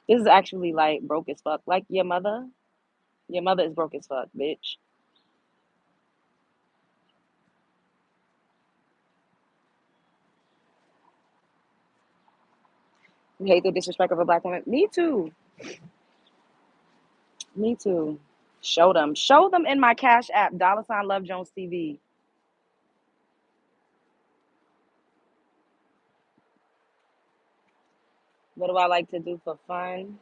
This is actually like broke as fuck. Like your mother. Your mother is broke as fuck, bitch. You hate the disrespect of a black woman. Me too. Me too. Show them. Show them in my Cash App. Dollar sign Love Jones TV. What do I like to do for fun?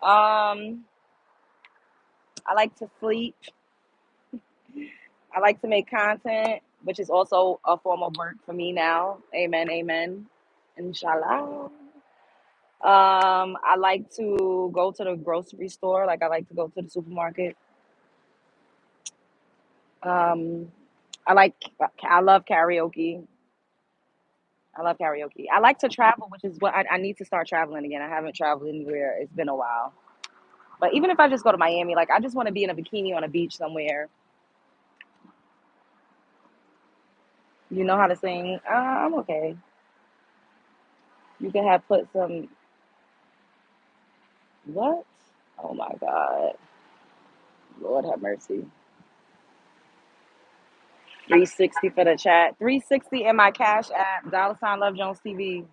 Um, I like to sleep. I like to make content, which is also a form of work for me now. Amen, amen. Inshallah. I like to go to the grocery store. Like I like to go to the supermarket. Um, I like. I love karaoke. I love karaoke. I like to travel, which is what I need to start traveling again. I haven't traveled anywhere. It's been a while. But even if I just go to Miami, like I just want to be in a bikini on a beach somewhere. You know how to sing? I'm okay. You can have put some what? Oh my God. Lord have mercy. 360 for the chat. 360 in my Cash App. Dollar sign Love Jones TV.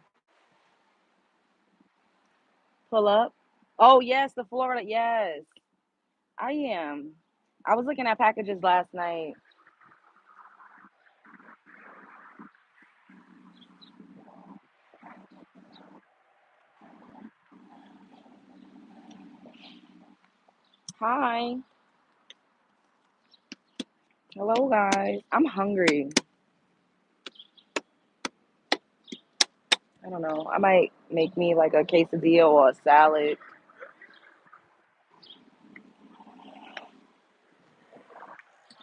Pull up. Oh yes, the Florida. Yes, I am. I was looking at packages last night. Hi. Hello guys. I'm hungry. I don't know. I might make me like a quesadilla or a salad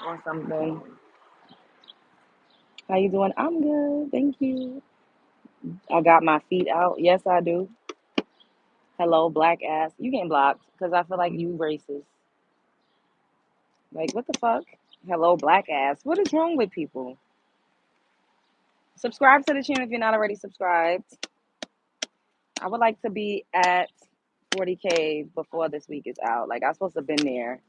or something. How you doing? I'm good. Thank you. I got my feet out. Yes, I do. Hello, black ass. You getting blocked because I feel like you racist. Like, what the fuck? Hello, black ass. What is wrong with people? Subscribe to the channel if you're not already subscribed. I would like to be at 40K before this week is out. Like, I'm supposed to have been there.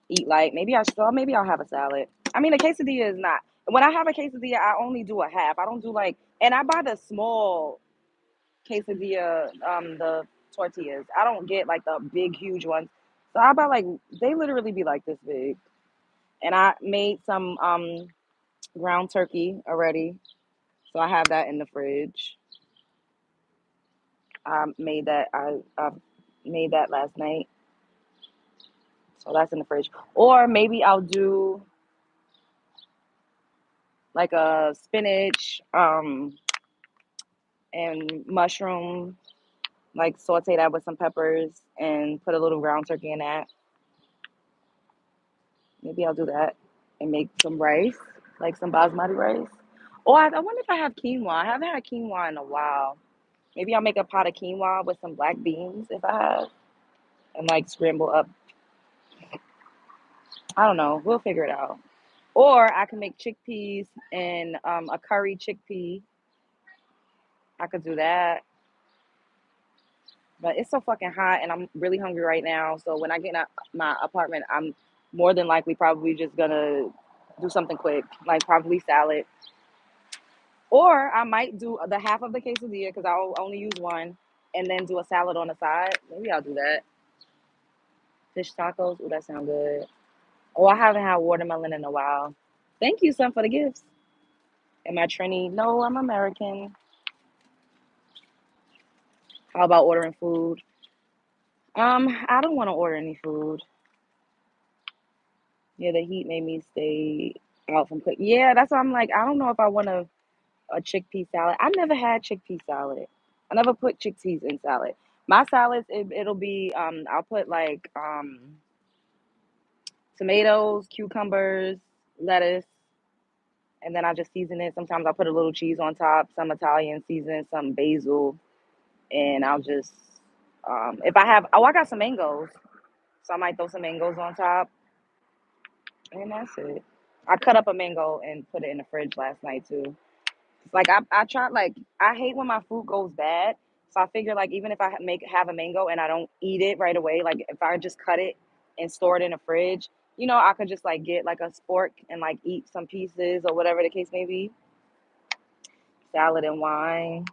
Eat light. Maybe I should. Maybe I'll have a salad. I mean, a quesadilla is not. When I have a quesadilla, I only do a half. I don't do like, and I buy the small quesadilla, the tortillas. I don't get like the big, huge ones. So I buy like they literally be like this big. And I made some ground turkey already, so I have that in the fridge. I made that last night, so that's in the fridge. Or maybe I'll do like a spinach and mushroom, like saute that with some peppers and put a little ground turkey in that. Maybe I'll do that and make some rice, like some basmati rice. Or I wonder if I have quinoa. I haven't had quinoa in a while. Maybe I'll make a pot of quinoa with some black beans if I have, and like scramble up. I don't know. We'll figure it out. Or I can make chickpeas and a curry chickpea. I could do that. But it's so fucking hot and I'm really hungry right now. So when I get out my apartment, I'm more than likely probably just gonna do something quick, like probably salad. Or I might do the half of the quesadilla because I'll only use one, and then do a salad on the side. Maybe I'll do that. Fish tacos. Oh, that sounds good. Oh, I haven't had watermelon in a while. Thank you, son, for the gifts. Am I Trini? No, I'm American. How about ordering food? I don't want to order any food. Yeah, the heat made me stay out from cook. Yeah, that's why I'm like, I don't know if I want a chickpea salad. I never had chickpea salad. I never put chickpeas in salad. My salads, it'll be I'll put like tomatoes, cucumbers, lettuce, and then I just season it. Sometimes I put a little cheese on top, some Italian season, some basil, and I'll just if I have I got some mangoes, so I might throw some mangoes on top, and that's it. I cut up a mango and put it in the fridge last night too. Like I try like I hate when my food goes bad. So I figure like even if I have a mango and I don't eat it right away, like if I just cut it and store it in the fridge, I could just like get like a spork and like eat some pieces or whatever the case may be. Salad and wine.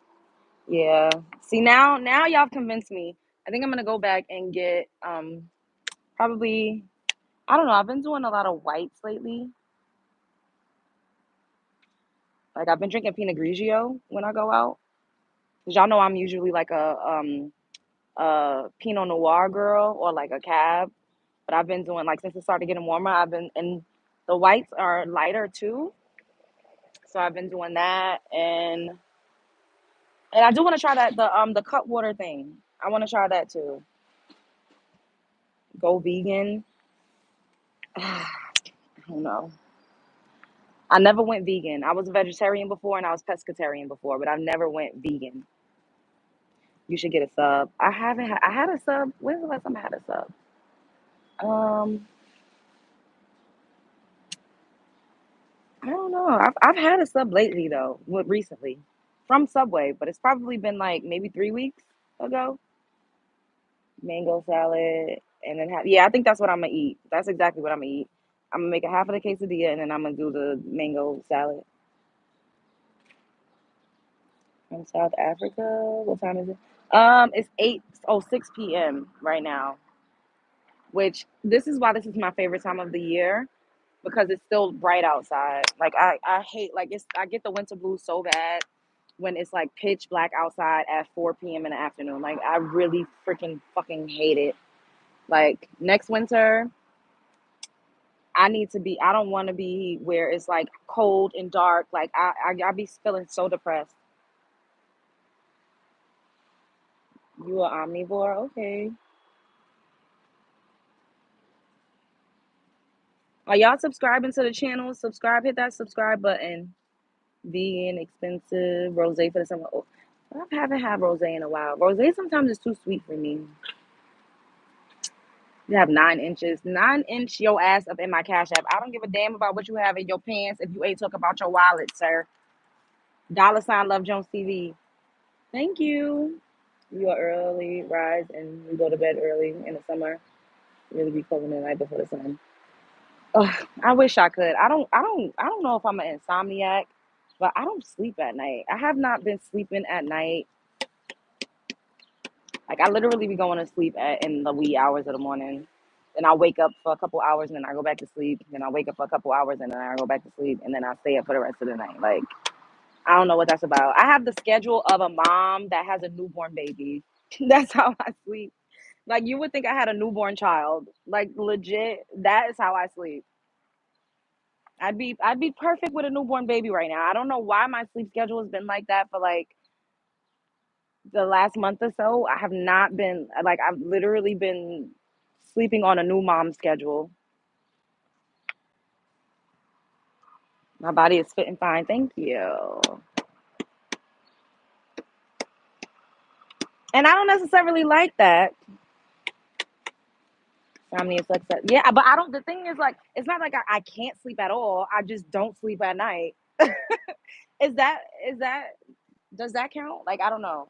Yeah. See now y'all convinced me. I think I'm gonna go back and get probably I don't know, I've been doing a lot of whites lately. Like I've been drinking Pinot Grigio when I go out. 'Cause y'all know I'm usually like a Pinot Noir girl or like a cab. But I've been doing like since it started getting warmer, I've been and the whites are lighter too. So I've been doing that and I do want to try that the cut water thing. I want to try that too. Go vegan. I don't know. I never went vegan. I was a vegetarian before and I was pescatarian before, but I've never went vegan. You should get a sub. I haven't. I had a sub. When's the last time I had a sub? Um, I don't know. I've had a sub lately though. Recently, from Subway, but it's probably been like maybe 3 weeks ago. Mango salad, and then yeah, I think that's what I'm gonna eat. That's exactly what I'm gonna eat. I'm gonna make a half of the quesadilla, and then I'm gonna do the mango salad from South Africa. What time is it? It's 8:06 p.m. right now. Which this is why this is my favorite time of the year because it's still bright outside. Like I hate like I get the winter blues so bad when it's like pitch black outside at 4 p.m. in the afternoon. Like I really freaking fucking hate it. Like next winter, I don't want to be where it's like cold and dark. Like I be feeling so depressed. You are omnivore, okay? Are y'all subscribing to the channel? Subscribe, hit that subscribe button. Vegan, expensive, rose for the summer. Oh, I haven't had rose in a while. Rose sometimes is too sweet for me. You have 9 inches. 9 inch your ass up in my cash app. I don't give a damn about what you have in your pants if you ain't talk about your wallet, sir. Dollar sign Love Jones TV. Thank you. You are early rise and you go to bed early in the summer. Really be cold in the night before the sun. Ugh, I wish I could. I don't know if I'm an insomniac, but I don't sleep at night. I have not been sleeping at night. Like I literally be going to sleep in the wee hours of the morning. Then I wake up for a couple hours and then I go back to sleep. Then I wake up for a couple hours and then I go back to sleep and then I stay up for the rest of the night. Like I don't know what that's about. I have the schedule of a mom that has a newborn baby. That's how I sleep. Like you would think I had a newborn child. Like legit, that is how I sleep. I'd be perfect with a newborn baby right now. I don't know why my sleep schedule has been like that for like the last month or so. I have not been like I've literally been sleeping on a new mom schedule. My body is fitting fine. Thank you. And I don't necessarily like that. Insomnia sucks. Yeah, but I don't. The thing is, like, it's not like I can't sleep at all. I just don't sleep at night. Is that does that count? Like, I don't know,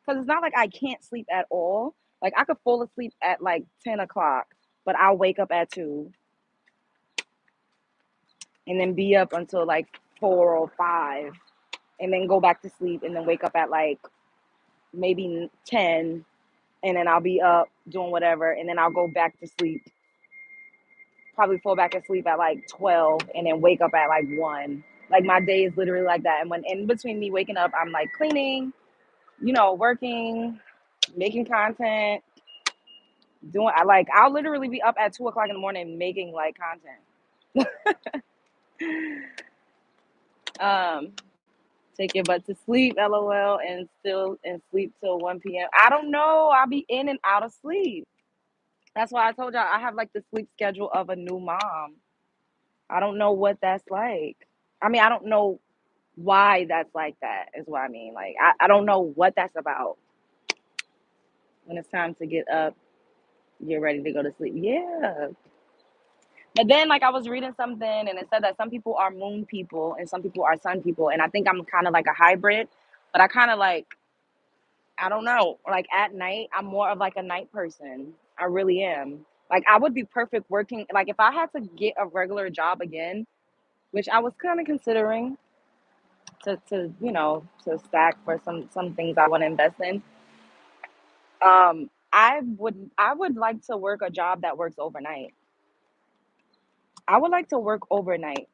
because it's not like I can't sleep at all. Like, I could fall asleep at like 10 o'clock, but I'll wake up at 2 and then be up until like 4 or 5, and then go back to sleep, and then wake up at like maybe 10, and then I'll be up doing whatever, and then I'll go back to sleep. Probably fall back asleep at like 12 and then wake up at like 1. Like my day is literally like that. And when in between me waking up, I'm like cleaning, working, making content, I'll literally be up at 2 o'clock in the morning making like content. Um, take your butt to sleep, lol, and sleep till 1 p.m. I don't know. I'll be in and out of sleep. That's why I told y'all I have like the sleep schedule of a new mom. I don't know what that's like. I mean, I don't know why that's like that is what I mean. Like I don't know what that's about. When it's time to get up, get ready to go to sleep. Yeah. But then, like, I was reading something and it said that some people are moon people and some people are sun people. And I think I'm kind of like a hybrid, but I kind of like, I don't know, like at night, I'm more of like a night person. I really am. Like, I would be perfect working. Like, if I had to get a regular job again, which I was kind of considering to stack for some things I want to invest in. I would like to work a job that works overnight. I would like to work overnight.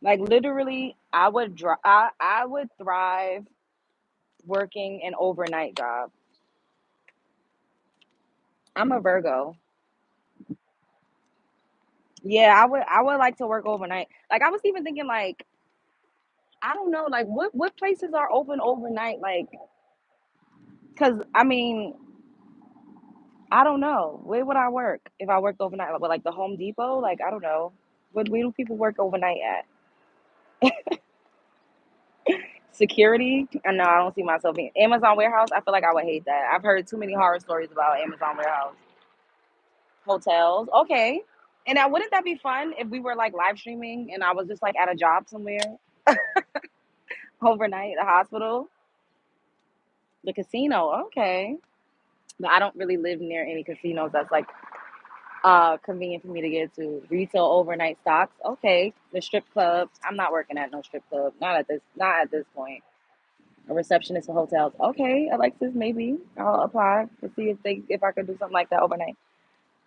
Like literally, I would thrive working an overnight job. I'm a Virgo. Yeah, I would like to work overnight. Like I was even thinking like I don't know like what places are open overnight like cuz I mean, I don't know. Where would I work if I worked overnight? Like, what, like the Home Depot? Like I don't know. Where do people work overnight at? Security? And no, I don't see myself in Amazon warehouse. I feel like I would hate that. I've heard too many horror stories about Amazon warehouse. Hotels. Okay. And now wouldn't that be fun if we were like live streaming and I was just like at a job somewhere overnight, the hospital, the casino. Okay. But I don't really live near any casinos that's like convenient for me to get to. Retail overnight stocks. Okay. The strip club. I'm not working at no strip club. Not at this point. A receptionist for hotels. Okay, Alexis, maybe I'll apply to see if I could do something like that overnight.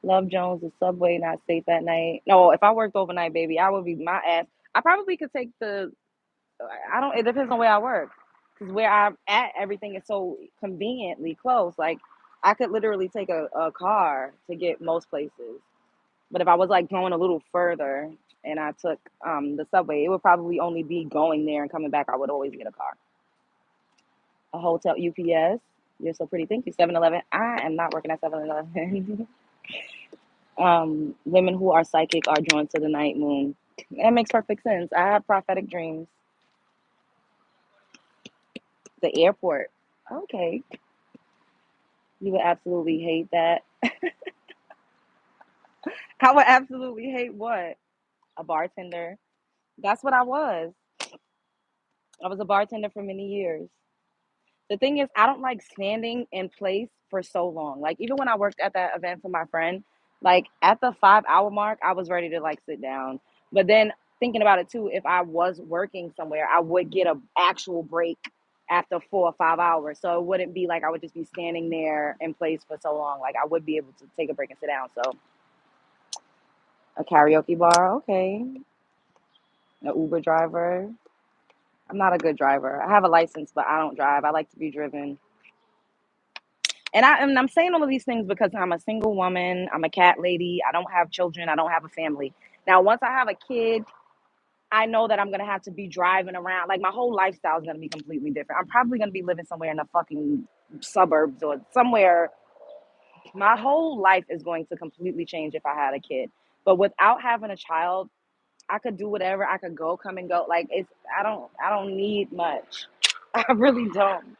Love Jones, the subway not safe at night. No, if I worked overnight, baby, I would be my ass. I probably could take the. I don't. It depends on where I work, because where I'm at, everything is so conveniently close. Like I could literally take a car to get most places. But if I was like going a little further and I took the subway, it would probably only be going there and coming back. I would always get a car. A hotel, UPS. You're so pretty. Thank you. 7-Eleven. I am not working at 7-Eleven. Women who are psychic are drawn to the night moon. That makes perfect sense. I have prophetic dreams. The airport. Okay. You would absolutely hate that. I would absolutely hate what? A bartender. That's what I was. I was a bartender for many years. The thing is, I don't like standing in place for so long. Like even when I worked at that event for my friend, like at the 5 hour mark, I was ready to like sit down. But then thinking about it too, if I was working somewhere, I would get a actual break after 4 or 5 hours. So it wouldn't be like I would just be standing there in place for so long. Like I would be able to take a break and sit down. So a karaoke bar, okay. An Uber driver. I'm not a good driver. I have a license, but I don't drive. I like to be driven. And I'm saying all of these things because I'm a single woman. I'm a cat lady. I don't have children. I don't have a family. Now, once I have a kid, I know that I'm gonna have to be driving around. Like my whole lifestyle is gonna be completely different. I'm probably gonna be living somewhere in the fucking suburbs or somewhere. My whole life is going to completely change if I had a kid. But without having a child, I could do whatever. I could go, come and go. Like it's I don't need much. I really don't.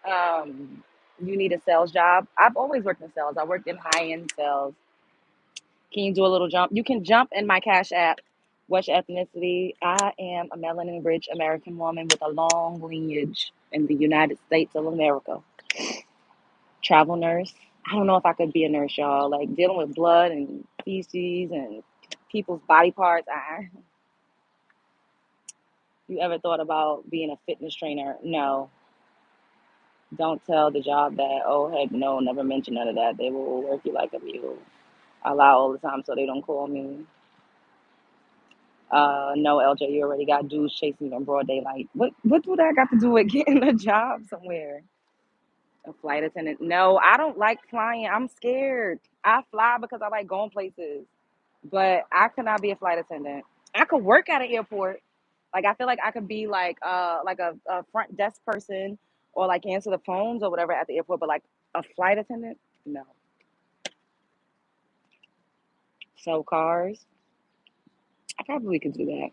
Um, you need a sales job. I've always worked in sales. I worked in high end sales. Can you do a little jump? You can jump in my Cash App. What's your ethnicity? I am a melanin rich American woman with a long lineage in the United States of America. Travel nurse. I don't know if I could be a nurse, y'all. Like dealing with blood and feces and people's body parts. You ever thought about being a fitness trainer? No. Don't tell the job that, oh, heck no, never mention none of that. They will work you like a mule. I lie all the time so they don't call me. No, LJ, you already got dudes chasing you in broad daylight. What do that got to do with getting a job somewhere? A flight attendant. No, I don't like flying. I'm scared. I fly because I like going places. But I could not be a flight attendant. I could work at an airport. Like I feel like I could be like a front desk person or like answer the phones or whatever at the airport, but like a flight attendant? No. So cars. I probably could do that.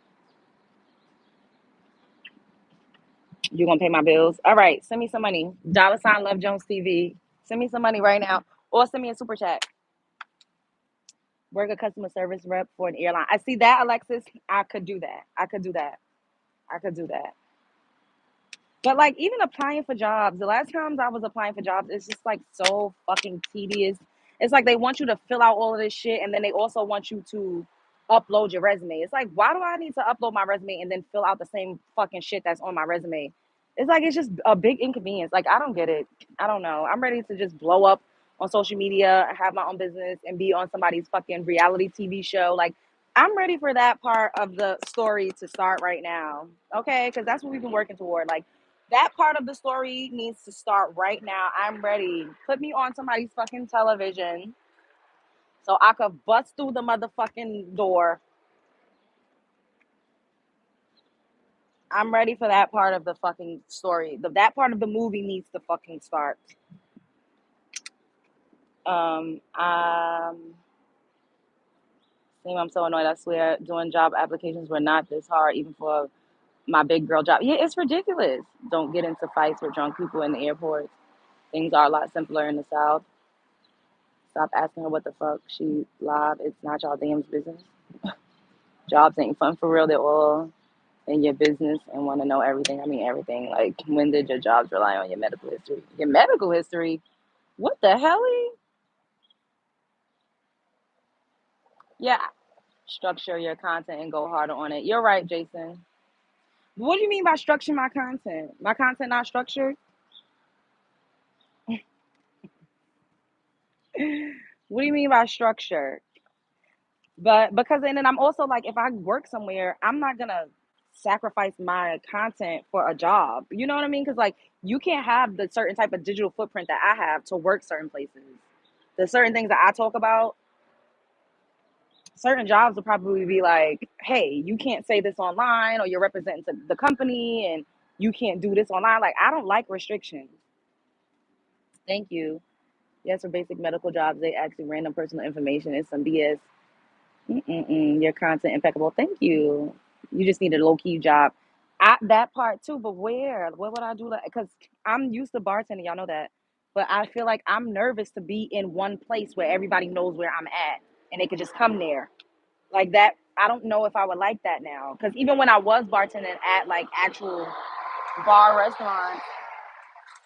You gonna pay my bills? All right, send me some money. Dollar sign Love Jones TV. Send me some money right now. Or send me a super chat. Work a customer service rep for an airline. I see that, Alexis. I could do that. I could do that. I could do that. But like even applying for jobs, the last times I was applying for jobs, it's just like so fucking tedious. It's like they want you to fill out all of this shit and then they also want you to upload your resume. It's like, why do I need to upload my resume and then fill out the same fucking shit that's on my resume? It's like it's just a big inconvenience. Like I don't get it. I don't know. I'm ready to just blow up on social media, have my own business, and be on somebody's fucking reality TV show. Like I'm ready for that part of the story to start right now. Okay, because that's what we've been working toward. Like that part of the story needs to start right now. I'm ready. Put me on somebody's fucking television so I could bust through the motherfucking door. I'm ready for that part of the fucking story. That part of the movie needs to fucking start. Um, I'm so annoyed. I swear, doing job applications were not this hard, even for my big girl job. Yeah, it's ridiculous. Don't get into fights with drunk people in the airports. Things are a lot simpler in the South. Stop asking her what the fuck she live. It's not y'all damn business. Jobs ain't fun for real. They're all in your business and want to know everything. I mean everything. Like when did your jobs rely on your medical history? Your medical history? What the hell? Yeah. Structure your content and go harder on it. You're right, Jason. What do you mean by structure my content? My content not structured? What do you mean by structure? But because and then I'm also like, if I work somewhere, I'm not gonna sacrifice my content for a job. You know what I mean? Because like you can't have the certain type of digital footprint that I have to work certain places. The certain things that I talk about, certain jobs will probably be like, hey, you can't say this online, or you're representing the company, and you can't do this online. Like I don't like restrictions. Thank you. Yes, for basic medical jobs, they ask you random personal information. It's some BS. Mm-mm-mm. Your content impeccable. Thank you. You just need a low key job. That part too, but where? What would I do? Because I'm used to bartending, y'all know that. But I feel like I'm nervous to be in one place where everybody knows where I'm at and they could just come there. Like that, I don't know if I would like that now. Because even when I was bartending at like actual bar restaurants,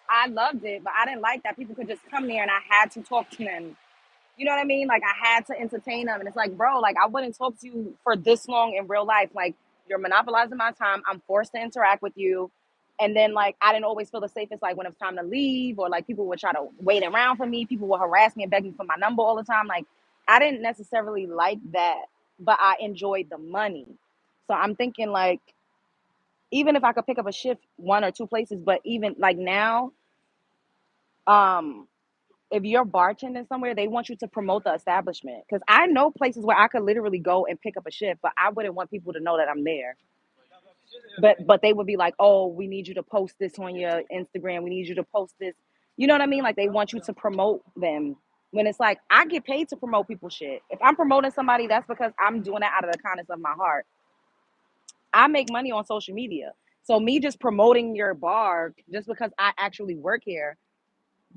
I loved it, but I didn't like that people could just come there and I had to talk to them. You know what I mean? Like I had to entertain them. And it's like, bro, like I wouldn't talk to you for this long in real life. Like you're monopolizing my time. I'm forced to interact with you. And then like I didn't always feel the safest like when it was time to leave or like people would try to wait around for me. People would harass me and beg me for my number all the time. Like I didn't necessarily like that, but I enjoyed the money. So I'm thinking like even if I could pick up a shift one or two places, but even like now, um, if you're bartending somewhere, they want you to promote the establishment. Because I know places where I could literally go and pick up a shift, but I wouldn't want people to know that I'm there. But they would be like, oh, we need you to post this on your Instagram. We need you to post this. You know what I mean? Like they want you to promote them. When it's like I get paid to promote people's shit. If I'm promoting somebody, that's because I'm doing that out of the kindness of my heart. I make money on social media. So me just promoting your bar just because I actually work here,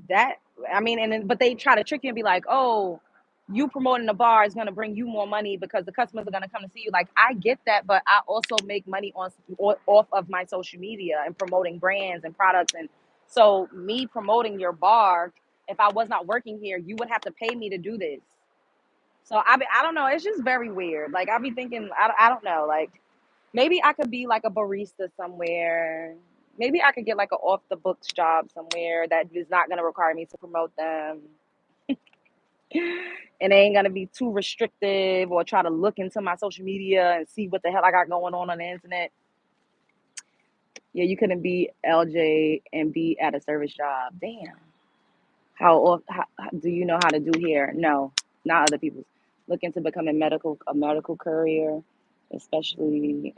that I mean, and then but they try to trick you and be like, oh, you promoting the bar is gonna bring you more money because the customers are gonna come to see you. Like I get that, but I also make money off of my social media and promoting brands and products, and so me promoting your bar. If I was not working here, you would have to pay me to do this. So I don't know. It's just very weird. Like I be thinking, I don't know. Like maybe I could be like a barista somewhere. Maybe I could get like an off the books job somewhere that is not gonna require me to promote them. And they ain't gonna be too restrictive or try to look into my social media and see what the hell I got going on the internet. Yeah, you couldn't be LJ and be at a service job. Damn. How do you know how to do hair? No, not other people's. Looking to become a medical courier, especially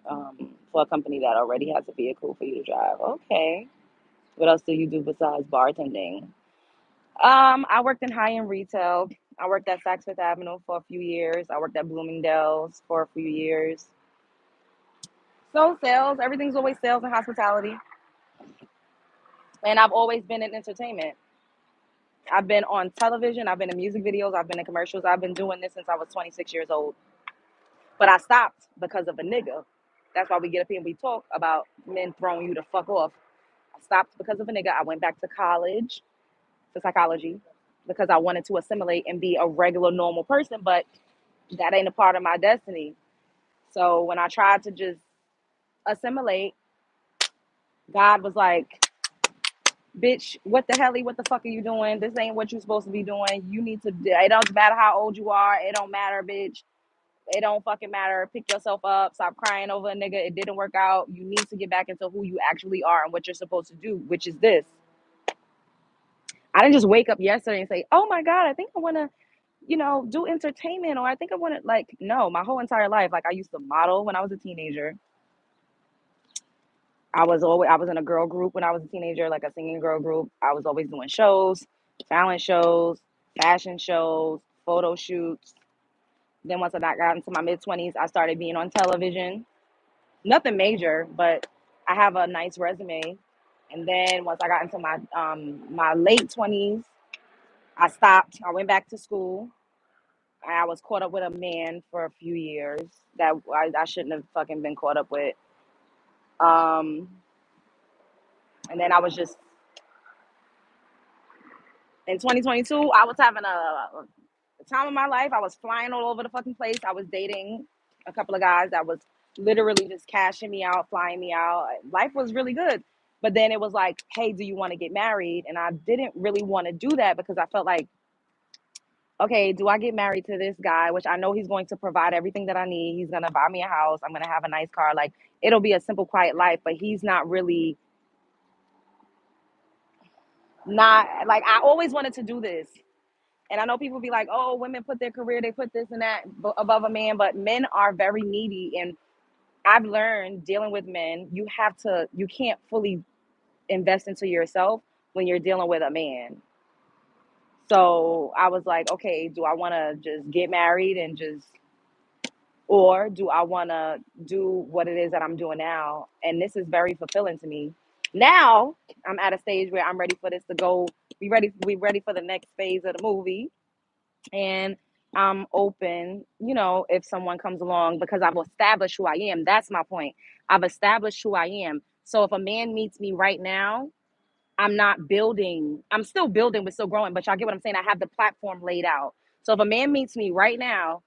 for a company that already has a vehicle for you to drive. Okay. What else do you do besides bartending? I worked in high-end retail. I worked at Saks Fifth Avenue for a few years. I worked at Bloomingdale's for a few years. So sales, everything's always sales and hospitality. And I've always been in entertainment. I've been on television. I've been in music videos. I've been in commercials. I've been doing this since I was 26 years old. But I stopped because of a nigga. That's why we get up here and we talk about men throwing you the fuck off. I stopped because of a nigga. I went back to college for psychology because I wanted to assimilate and be a regular, normal person, but that ain't a part of my destiny. So when I tried to just assimilate, God was like, bitch, what the hell? What the fuck are you doing? This ain't what you're supposed to be doing. You need to, it don't matter how old you are. It don't matter, bitch. It don't fucking matter. Pick yourself up. Stop crying over a nigga. It didn't work out. You need to get back into who you actually are and what you're supposed to do, which is this. I didn't just wake up yesterday and say, oh my God, I think I want to, do entertainment, or I think I want to, like, no, my whole entire life. Like, I used to model when I was a teenager. I was in a girl group when I was a teenager, like a singing girl group. I was always doing shows, talent shows, fashion shows, photo shoots. Then once I got into my mid-20s, I started being on television. Nothing major, but I have a nice resume. And then once I got into my late 20s, I stopped. I went back to school. I was caught up with a man for a few years that I shouldn't have fucking been caught up with. Um, and then I was just in 2022. I was having a time of my life. I was flying all over the fucking place. I was dating a couple of guys that was literally just cashing me out, flying me out. Life was really good. But then it was like, hey, do you want to get married? And I didn't really want to do that because I felt like, okay, do I get married to this guy, which I know he's going to provide everything that I need. He's going to buy me a house. I'm going to have a nice car. Like, it'll be a simple, quiet life, but he's not really, not like, I always wanted to do this. And I know people be like, oh, women put their career, they put this and that above a man, but men are very needy. And I've learned dealing with men, you can't fully invest into yourself when you're dealing with a man. So I was like, okay, do I want to just get married or do I want to do what it is that I'm doing now? And this is very fulfilling to me. Now I'm at a stage where I'm ready for this to go. We ready for the next phase of the movie. And I'm open, if someone comes along because I've established who I am. That's my point. I've established who I am. So if a man meets me right now, I'm not building. I'm still building, but still growing. But y'all get what I'm saying? I have the platform laid out. So if a man meets me right now,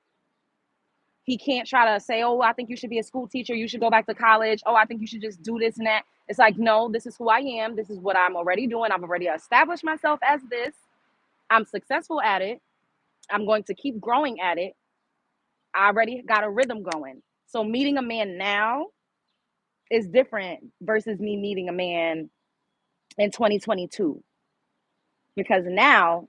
he can't try to say, oh, I think you should be a school teacher. You should go back to college. Oh, I think you should just do this and that. It's like, no, this is who I am. This is what I'm already doing. I've already established myself as this. I'm successful at it. I'm going to keep growing at it. I already got a rhythm going. So meeting a man now is different versus me meeting a man in 2022. Because now,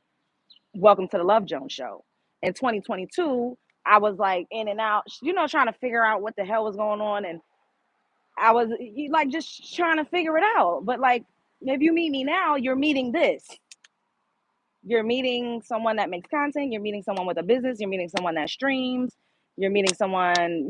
welcome to the Love Jones show. In 2022, I was like in and out, trying to figure out what the hell was going on. And I was like just trying to figure it out. But like, if you meet me now, you're meeting this. You're meeting someone that makes content. You're meeting someone with a business. You're meeting someone that streams. You're meeting someone,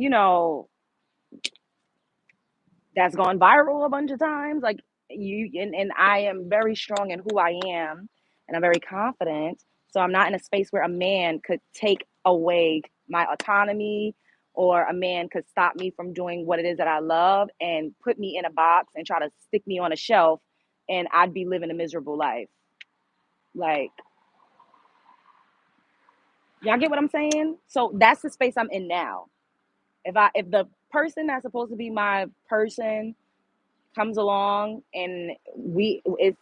that's gone viral a bunch of times. Like and I am very strong in who I am, and I'm very confident. So I'm not in a space where a man could take away my autonomy, or a man could stop me from doing what it is that I love and put me in a box and try to stick me on a shelf, and I'd be living a miserable life. Like, y'all get what I'm saying? So that's the space I'm in now. If the person that's supposed to be my person comes along and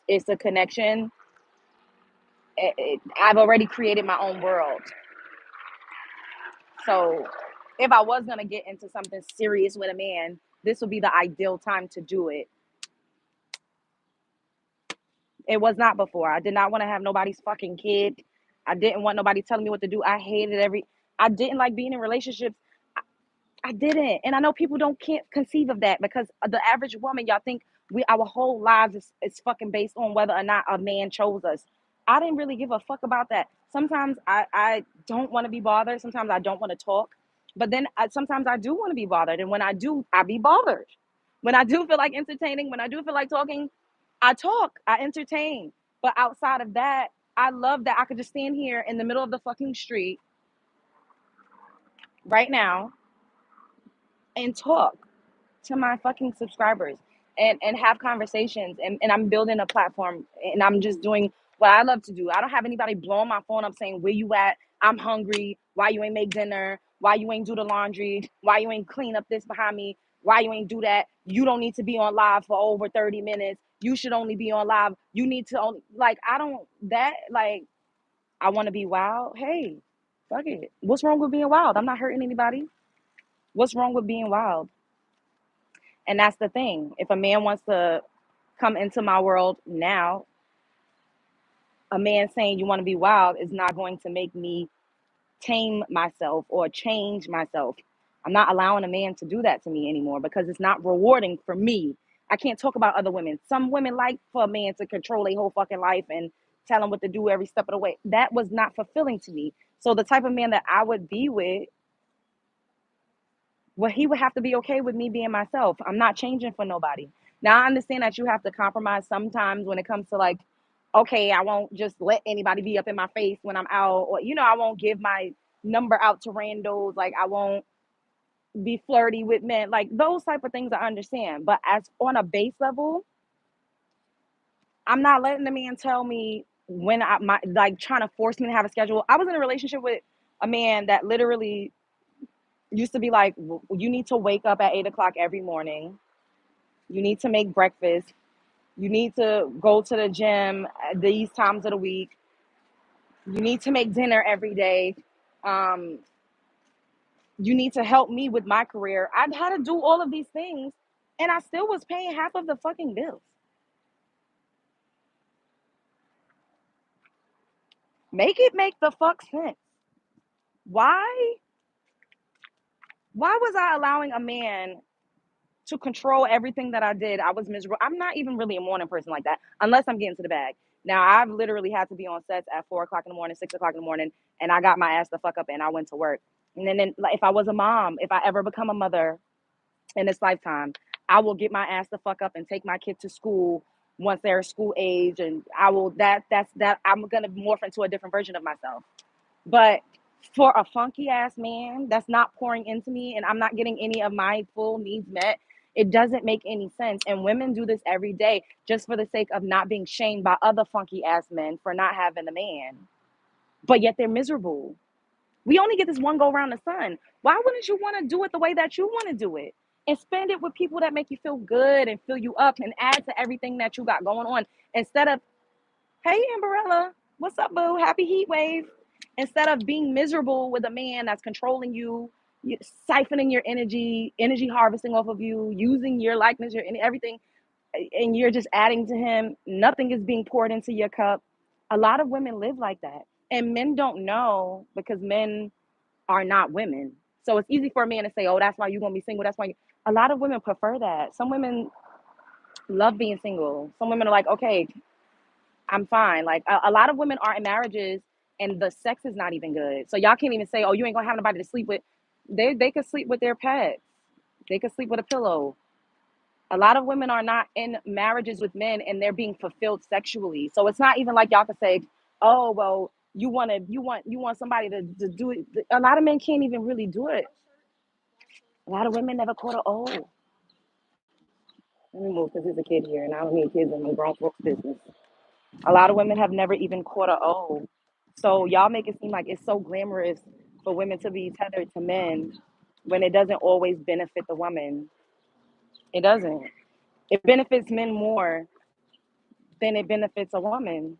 it's a connection, I've already created my own world. So if I was gonna get into something serious with a man, this would be the ideal time to do it. It was not before. I did not want to have nobody's fucking kid. I didn't want nobody telling me what to do. I didn't like being in relationships. I didn't. And I know people can't conceive of that because the average woman, y'all think our whole lives is fucking based on whether or not a man chose us. I didn't really give a fuck about that. Sometimes I don't want to be bothered. Sometimes I don't want to talk. But then sometimes I do want to be bothered. And when I do, I be bothered. When I do feel like entertaining, when I do feel like talking, I talk, I entertain. But outside of that, I love that I could just stand here in the middle of the fucking street right now and talk to my fucking subscribers and have conversations, and I'm building a platform, and I'm just doing what I love to do. I don't have anybody blowing my phone up saying, where you at? I'm hungry. Why you ain't make dinner? Why you ain't do the laundry? Why you ain't clean up this behind me? Why you ain't do that? You don't need to be on live for over 30 minutes. You should only be on live. You need to only, like, I don't, that, like, I want to be wild. Hey, fuck it. What's wrong with being wild? I'm not hurting anybody. What's wrong with being wild? And that's the thing. If a man wants to come into my world now, a man saying you want to be wild is not going to make me tame myself or change myself. I'm not allowing a man to do that to me anymore because it's not rewarding for me. I can't talk about other women. Some women like for a man to control their whole fucking life and tell them what to do every step of the way. That was not fulfilling to me. So the type of man that I would be with, well, he would have to be okay with me being myself. I'm not changing for nobody. Now, I understand that you have to compromise sometimes when it comes to, like, okay, I won't just let anybody be up in my face when I'm out, or, I won't give my number out to randos. Like, I won't be flirty with men. Like, those type of things I understand. But as on a base level, I'm not letting the man tell me when like, trying to force me to have a schedule. I was in a relationship with a man that literally used to be like, you need to wake up at 8 o'clock every morning. You need to make breakfast. You need to go to the gym at these times of the week. You need to make dinner every day. Um, you need to help me with my career. I had to do all of these things, and I still was paying half of the fucking bills. Make it make the fuck sense. Why? Why was I allowing a man to control everything that I did? I was miserable. I'm not even really a morning person like that, unless I'm getting to the bag. Now, I've literally had to be on sets at 4 o'clock in the morning, 6 o'clock in the morning, and I got my ass the fuck up and I went to work. And then like, if I was a mom, if I ever become a mother in this lifetime, I will get my ass the fuck up and take my kid to school once they're school age, and I will. That I'm gonna morph into a different version of myself. But for a funky ass man that's not pouring into me and I'm not getting any of my full needs met, it doesn't make any sense. And women do this every day just for the sake of not being shamed by other funky ass men for not having a man. But yet they're miserable. We only get this one go around the sun. Why wouldn't you want to do it the way that you want to do it? And spend it with people that make you feel good and fill you up and add to everything that you got going on. Instead of, hey, Amberella, what's up, boo? Happy heat wave. Instead of being miserable with a man that's controlling you, siphoning your energy harvesting off of you, using your likeness, your everything, and you're just adding to him, nothing is being poured into your cup. A lot of women live like that. And men don't know because men are not women. So it's easy for a man to say, oh, that's why you're going to be single. That's why a lot of women prefer that. Some women love being single. Some women are like, okay, I'm fine. Like a lot of women are in marriages and the sex is not even good. So y'all can't even say, oh, you ain't gonna have nobody to sleep with. They could sleep with their pets. They could sleep with a pillow. A lot of women are not in marriages with men and they're being fulfilled sexually. So it's not even like y'all could say, oh well, you want somebody to do it. A lot of men can't even really do it. A lot of women never caught a oh. Let me move because there's a kid here and I don't need kids in my grown folks business. A lot of women have never even caught a O. So y'all make it seem like it's so glamorous for women to be tethered to men when it doesn't always benefit the woman. It doesn't. It benefits men more than it benefits a woman.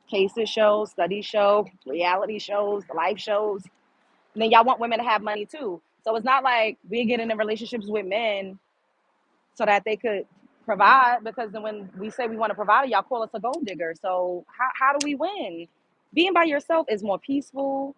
Cases show, studies show, reality shows, life shows. And then y'all want women to have money too. So it's not like we get into relationships with men so that they could provide, because then when we say we want to provide, y'all call us a gold digger. So how do we win? Being by yourself is more peaceful.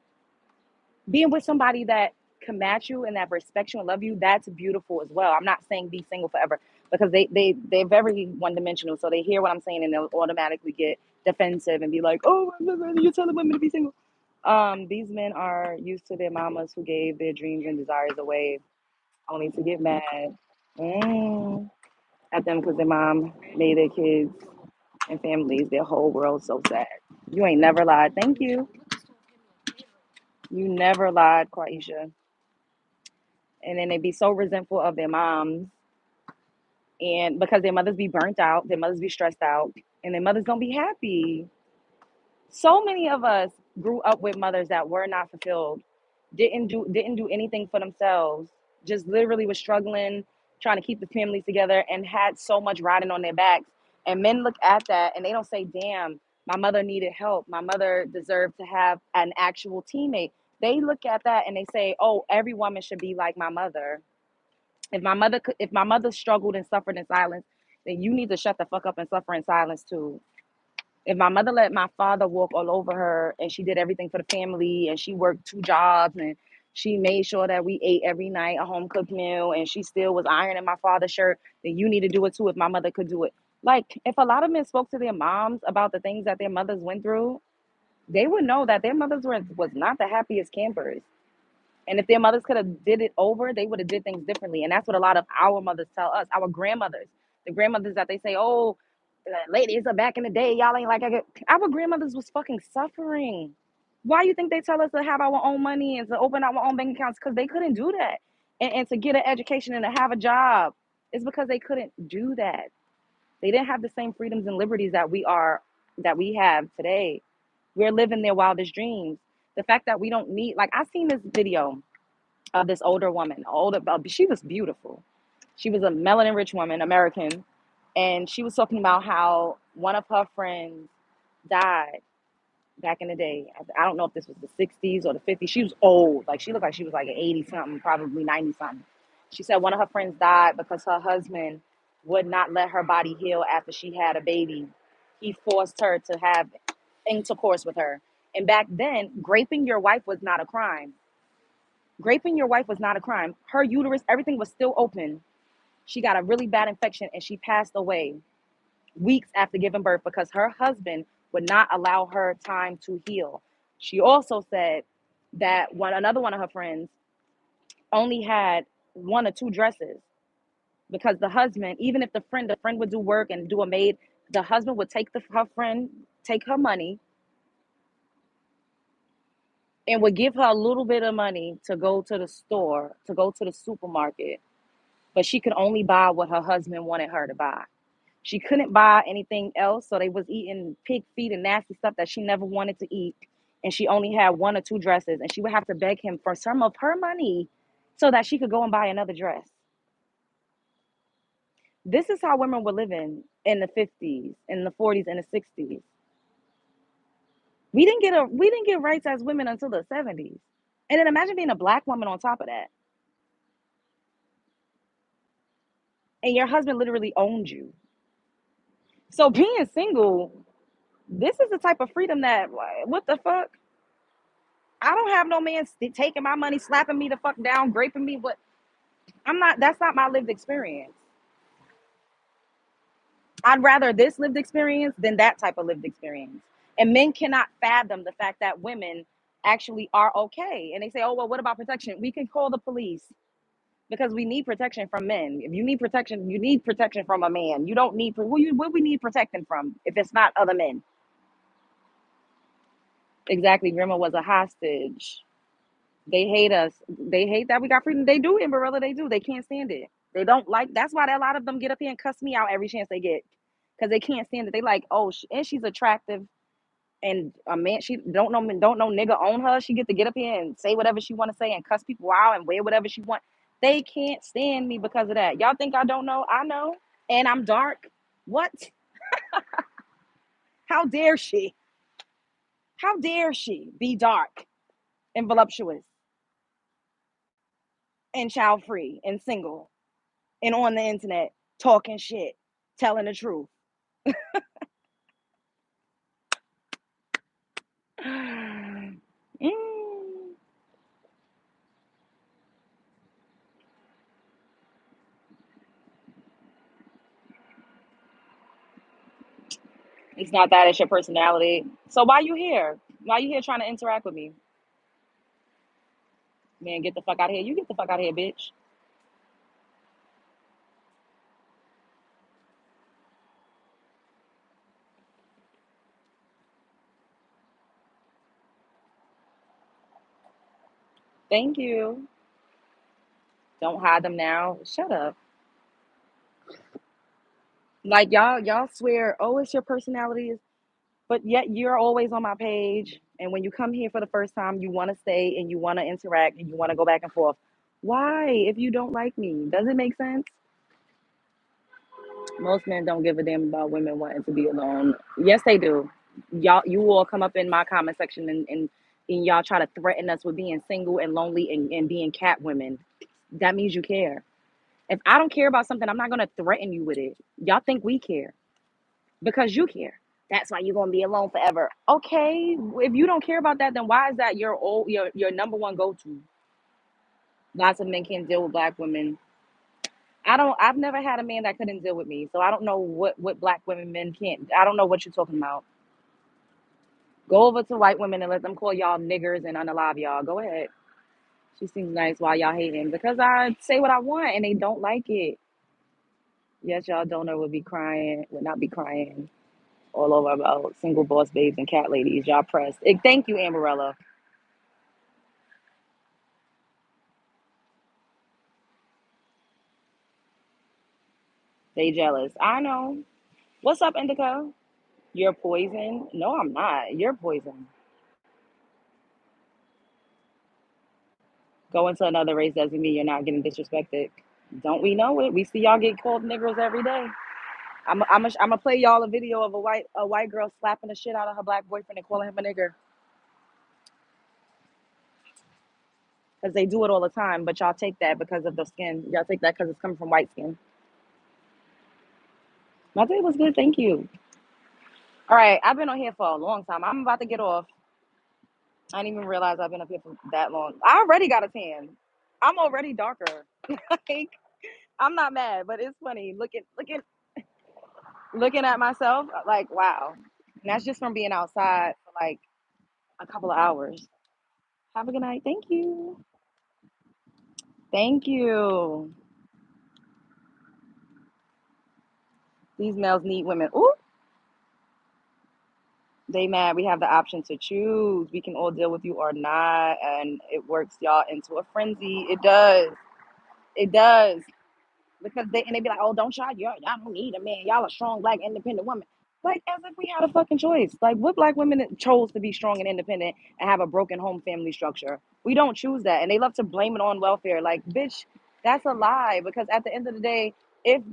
Being with somebody that can match you and that respects you and love you, that's beautiful as well. I'm not saying be single forever because they're very one dimensional. So they hear what I'm saying and they'll automatically get defensive and be like, oh, you're telling women to be single. These men are used to their mamas who gave their dreams and desires away only to get mad at them because their mom made their kids and families, their whole world's so sad. You ain't never lied. Thank you. You never lied, Quaisha. And then they be so resentful of their moms, and because their mothers be burnt out, their mothers be stressed out, and their mothers don't be happy. So many of us grew up with mothers that were not fulfilled, didn't do anything for themselves, just literally was struggling, trying to keep the families together, and had so much riding on their backs. And men look at that and they don't say, damn, my mother needed help, my mother deserved to have an actual teammate. They look at that and they say, oh, every woman should be like my mother. If my mother struggled and suffered in silence, then you need to shut the fuck up and suffer in silence too. If my mother let my father walk all over her and she did everything for the family and she worked two jobs and she made sure that we ate every night a home cooked meal and she still was ironing my father's shirt, then you need to do it too if my mother could do it. Like, if a lot of men spoke to their moms about the things that their mothers went through, they would know that their mothers was not the happiest campers. And if their mothers could have did it over, they would have did things differently. And that's what a lot of our mothers tell us, our grandmothers, the grandmothers that they say, oh, ladies are back in the day, y'all ain't like I get. Our grandmothers was fucking suffering. Why you think they tell us to have our own money and to open our own bank accounts? Because they couldn't do that. And to get an education and to have a job. It's because they couldn't do that. They didn't have the same freedoms and liberties that we have today. We're living their wildest dreams. The fact that we don't need, like, I seen this video of this older woman, she was beautiful. She was a melanin rich woman, American, and she was talking about how one of her friends died back in the day. I don't know if this was the 60s or the 50s. She was old. Like, she looked like she was like an 80 something, probably 90 something. She said one of her friends died because her husband would not let her body heal after she had a baby. He forced her to have intercourse with her. And back then, raping your wife was not a crime. Raping your wife was not a crime. Her uterus, everything was still open. She got a really bad infection and she passed away weeks after giving birth because her husband would not allow her time to heal. She also said that another one of her friends only had one or two dresses because the husband, even if the friend would do work and do a maid, the husband would take her money and would give her a little bit of money to go to the store, to go to the supermarket, but she could only buy what her husband wanted her to buy. She couldn't buy anything else, so they was eating pig feet and nasty stuff that she never wanted to eat. And she only had one or two dresses, and she would have to beg him for some of her money so that she could go and buy another dress. This is how women were living in the 50s, in the 40s, and the 60s. We didn't get rights as women until the 70s. And then imagine being a black woman on top of that. And your husband literally owned you. So being single, this is the type of freedom that, what the fuck? I don't have no man taking my money, slapping me the fuck down, raping me. But that's not my lived experience. I'd rather this lived experience than that type of lived experience. And men cannot fathom the fact that women actually are okay. And they say, oh, well, what about protection? We can call the police because we need protection from men. If you need protection, you need protection from a man. You don't need, what we need protecting from if it's not other men? Exactly. Grandma was a hostage. They hate us. They hate that we got freedom. They do, Barilla. They do. They can't stand it. They don't like. That's why a lot of them get up here and cuss me out every chance they get, because they can't stand it. They like, oh, and she's attractive, and a man she don't know nigga own her. She get up here and say whatever she want to say and cuss people out and wear whatever she want. They can't stand me because of that. Y'all think I don't know? I know, and I'm dark. What? How dare she? How dare she be dark and voluptuous and child free and single and on the internet talking shit, telling the truth? Mm. It's not that, it's your personality. So why you here? Why you here trying to interact with me? Man, get the fuck out of here. You get the fuck out of here, bitch. Thank you. Don't hide them now. Shut up. Like y'all swear, oh, it's your personality, but yet you're always on my page. And when you come here for the first time, you want to stay and you want to interact and you want to go back and forth. Why, if you don't like me? Does it make sense? Most men don't give a damn about women wanting to be alone. Yes, they do. You all come up in my comment section and y'all try to threaten us with being single and lonely and being cat women. That means you care. If I don't care about something, I'm not gonna threaten you with it. Y'all think we care because you care. That's why you're gonna be alone forever. Okay, if you don't care about that, then why is that your number one go to? Lots of men can't deal with black women. I've never had a man that couldn't deal with me, so I don't know what black women men can't. I don't know what you're talking about. Go over to white women and let them call y'all niggers and unalive y'all. Go ahead. She seems nice while y'all hating because I say what I want and they don't like it. Yes, y'all donor would not be crying all over about single boss babes and cat ladies. Y'all pressed. Thank you, Amberella. They jealous. I know. What's up, Indica? You're poison. No, I'm not. You're poison. Going to another race doesn't mean you're not getting disrespected. Don't we know it? We see y'all get called niggers every day. I'm gonna play y'all a video of a white girl slapping the shit out of her black boyfriend and calling him a nigger because they do it all the time. But y'all take that because of the skin. Y'all take that because it's coming from white skin. My day was good, thank you. All right, I've been on here for a long time. I'm about to get off. I didn't even realize I've been up here for that long. I already got a tan. I'm already darker. Like I'm not mad, but it's funny looking at myself. Like wow, and that's just from being outside for like a couple of hours. Have a good night. Thank you. Thank you. These males need women. Ooh, they mad. We have the option to choose. We can all deal with you or not, and it works y'all into a frenzy. It does. It does. Because they be like, oh, don't y'all don't need a man. Y'all are strong, black, independent women. Like as if we had a fucking choice. Like what black women chose to be strong and independent and have a broken home family structure. We don't choose that, and they love to blame it on welfare. Like, bitch, that's a lie. Because at the end of the day, if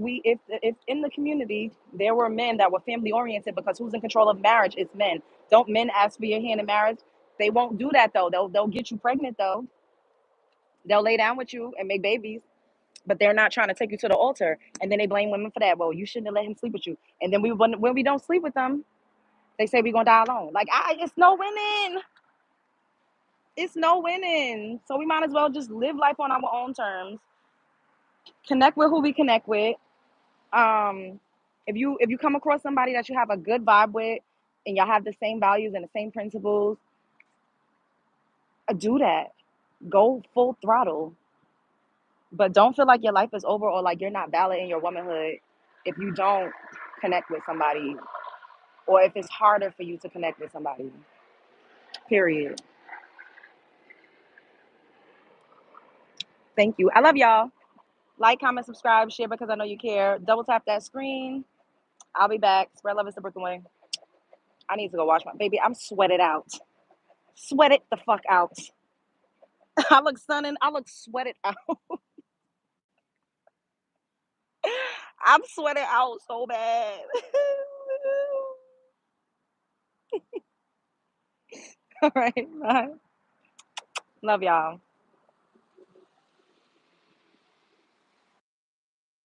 in the community there were men that were family oriented, because who's in control of marriage? It's men. Don't men ask for your hand in marriage? They won't do that though. They'll get you pregnant though. They'll lay down with you and make babies, but they're not trying to take you to the altar. And then they blame women for that. Well, you shouldn't have let him sleep with you. And then when we don't sleep with them, they say we're gonna die alone. Like it's no winning. It's no winning. So we might as well just live life on our own terms. Connect with who we connect with. Um, if you come across somebody that you have a good vibe with, and y'all have the same values and the same principles, do that. Go full throttle. But don't feel like your life is over or like you're not valid in your womanhood if you don't connect with somebody or if it's harder for you to connect with somebody. Period. Thank you. I love y'all. Like, comment, subscribe, share because I know you care. Double tap that screen. I'll be back. Spread love is the Brooklyn way. I need to go wash my baby. I'm sweated out. Sweat it the fuck out. I look sunning. I look sweated out. I'm sweated out so bad. All right. Bye. Love y'all.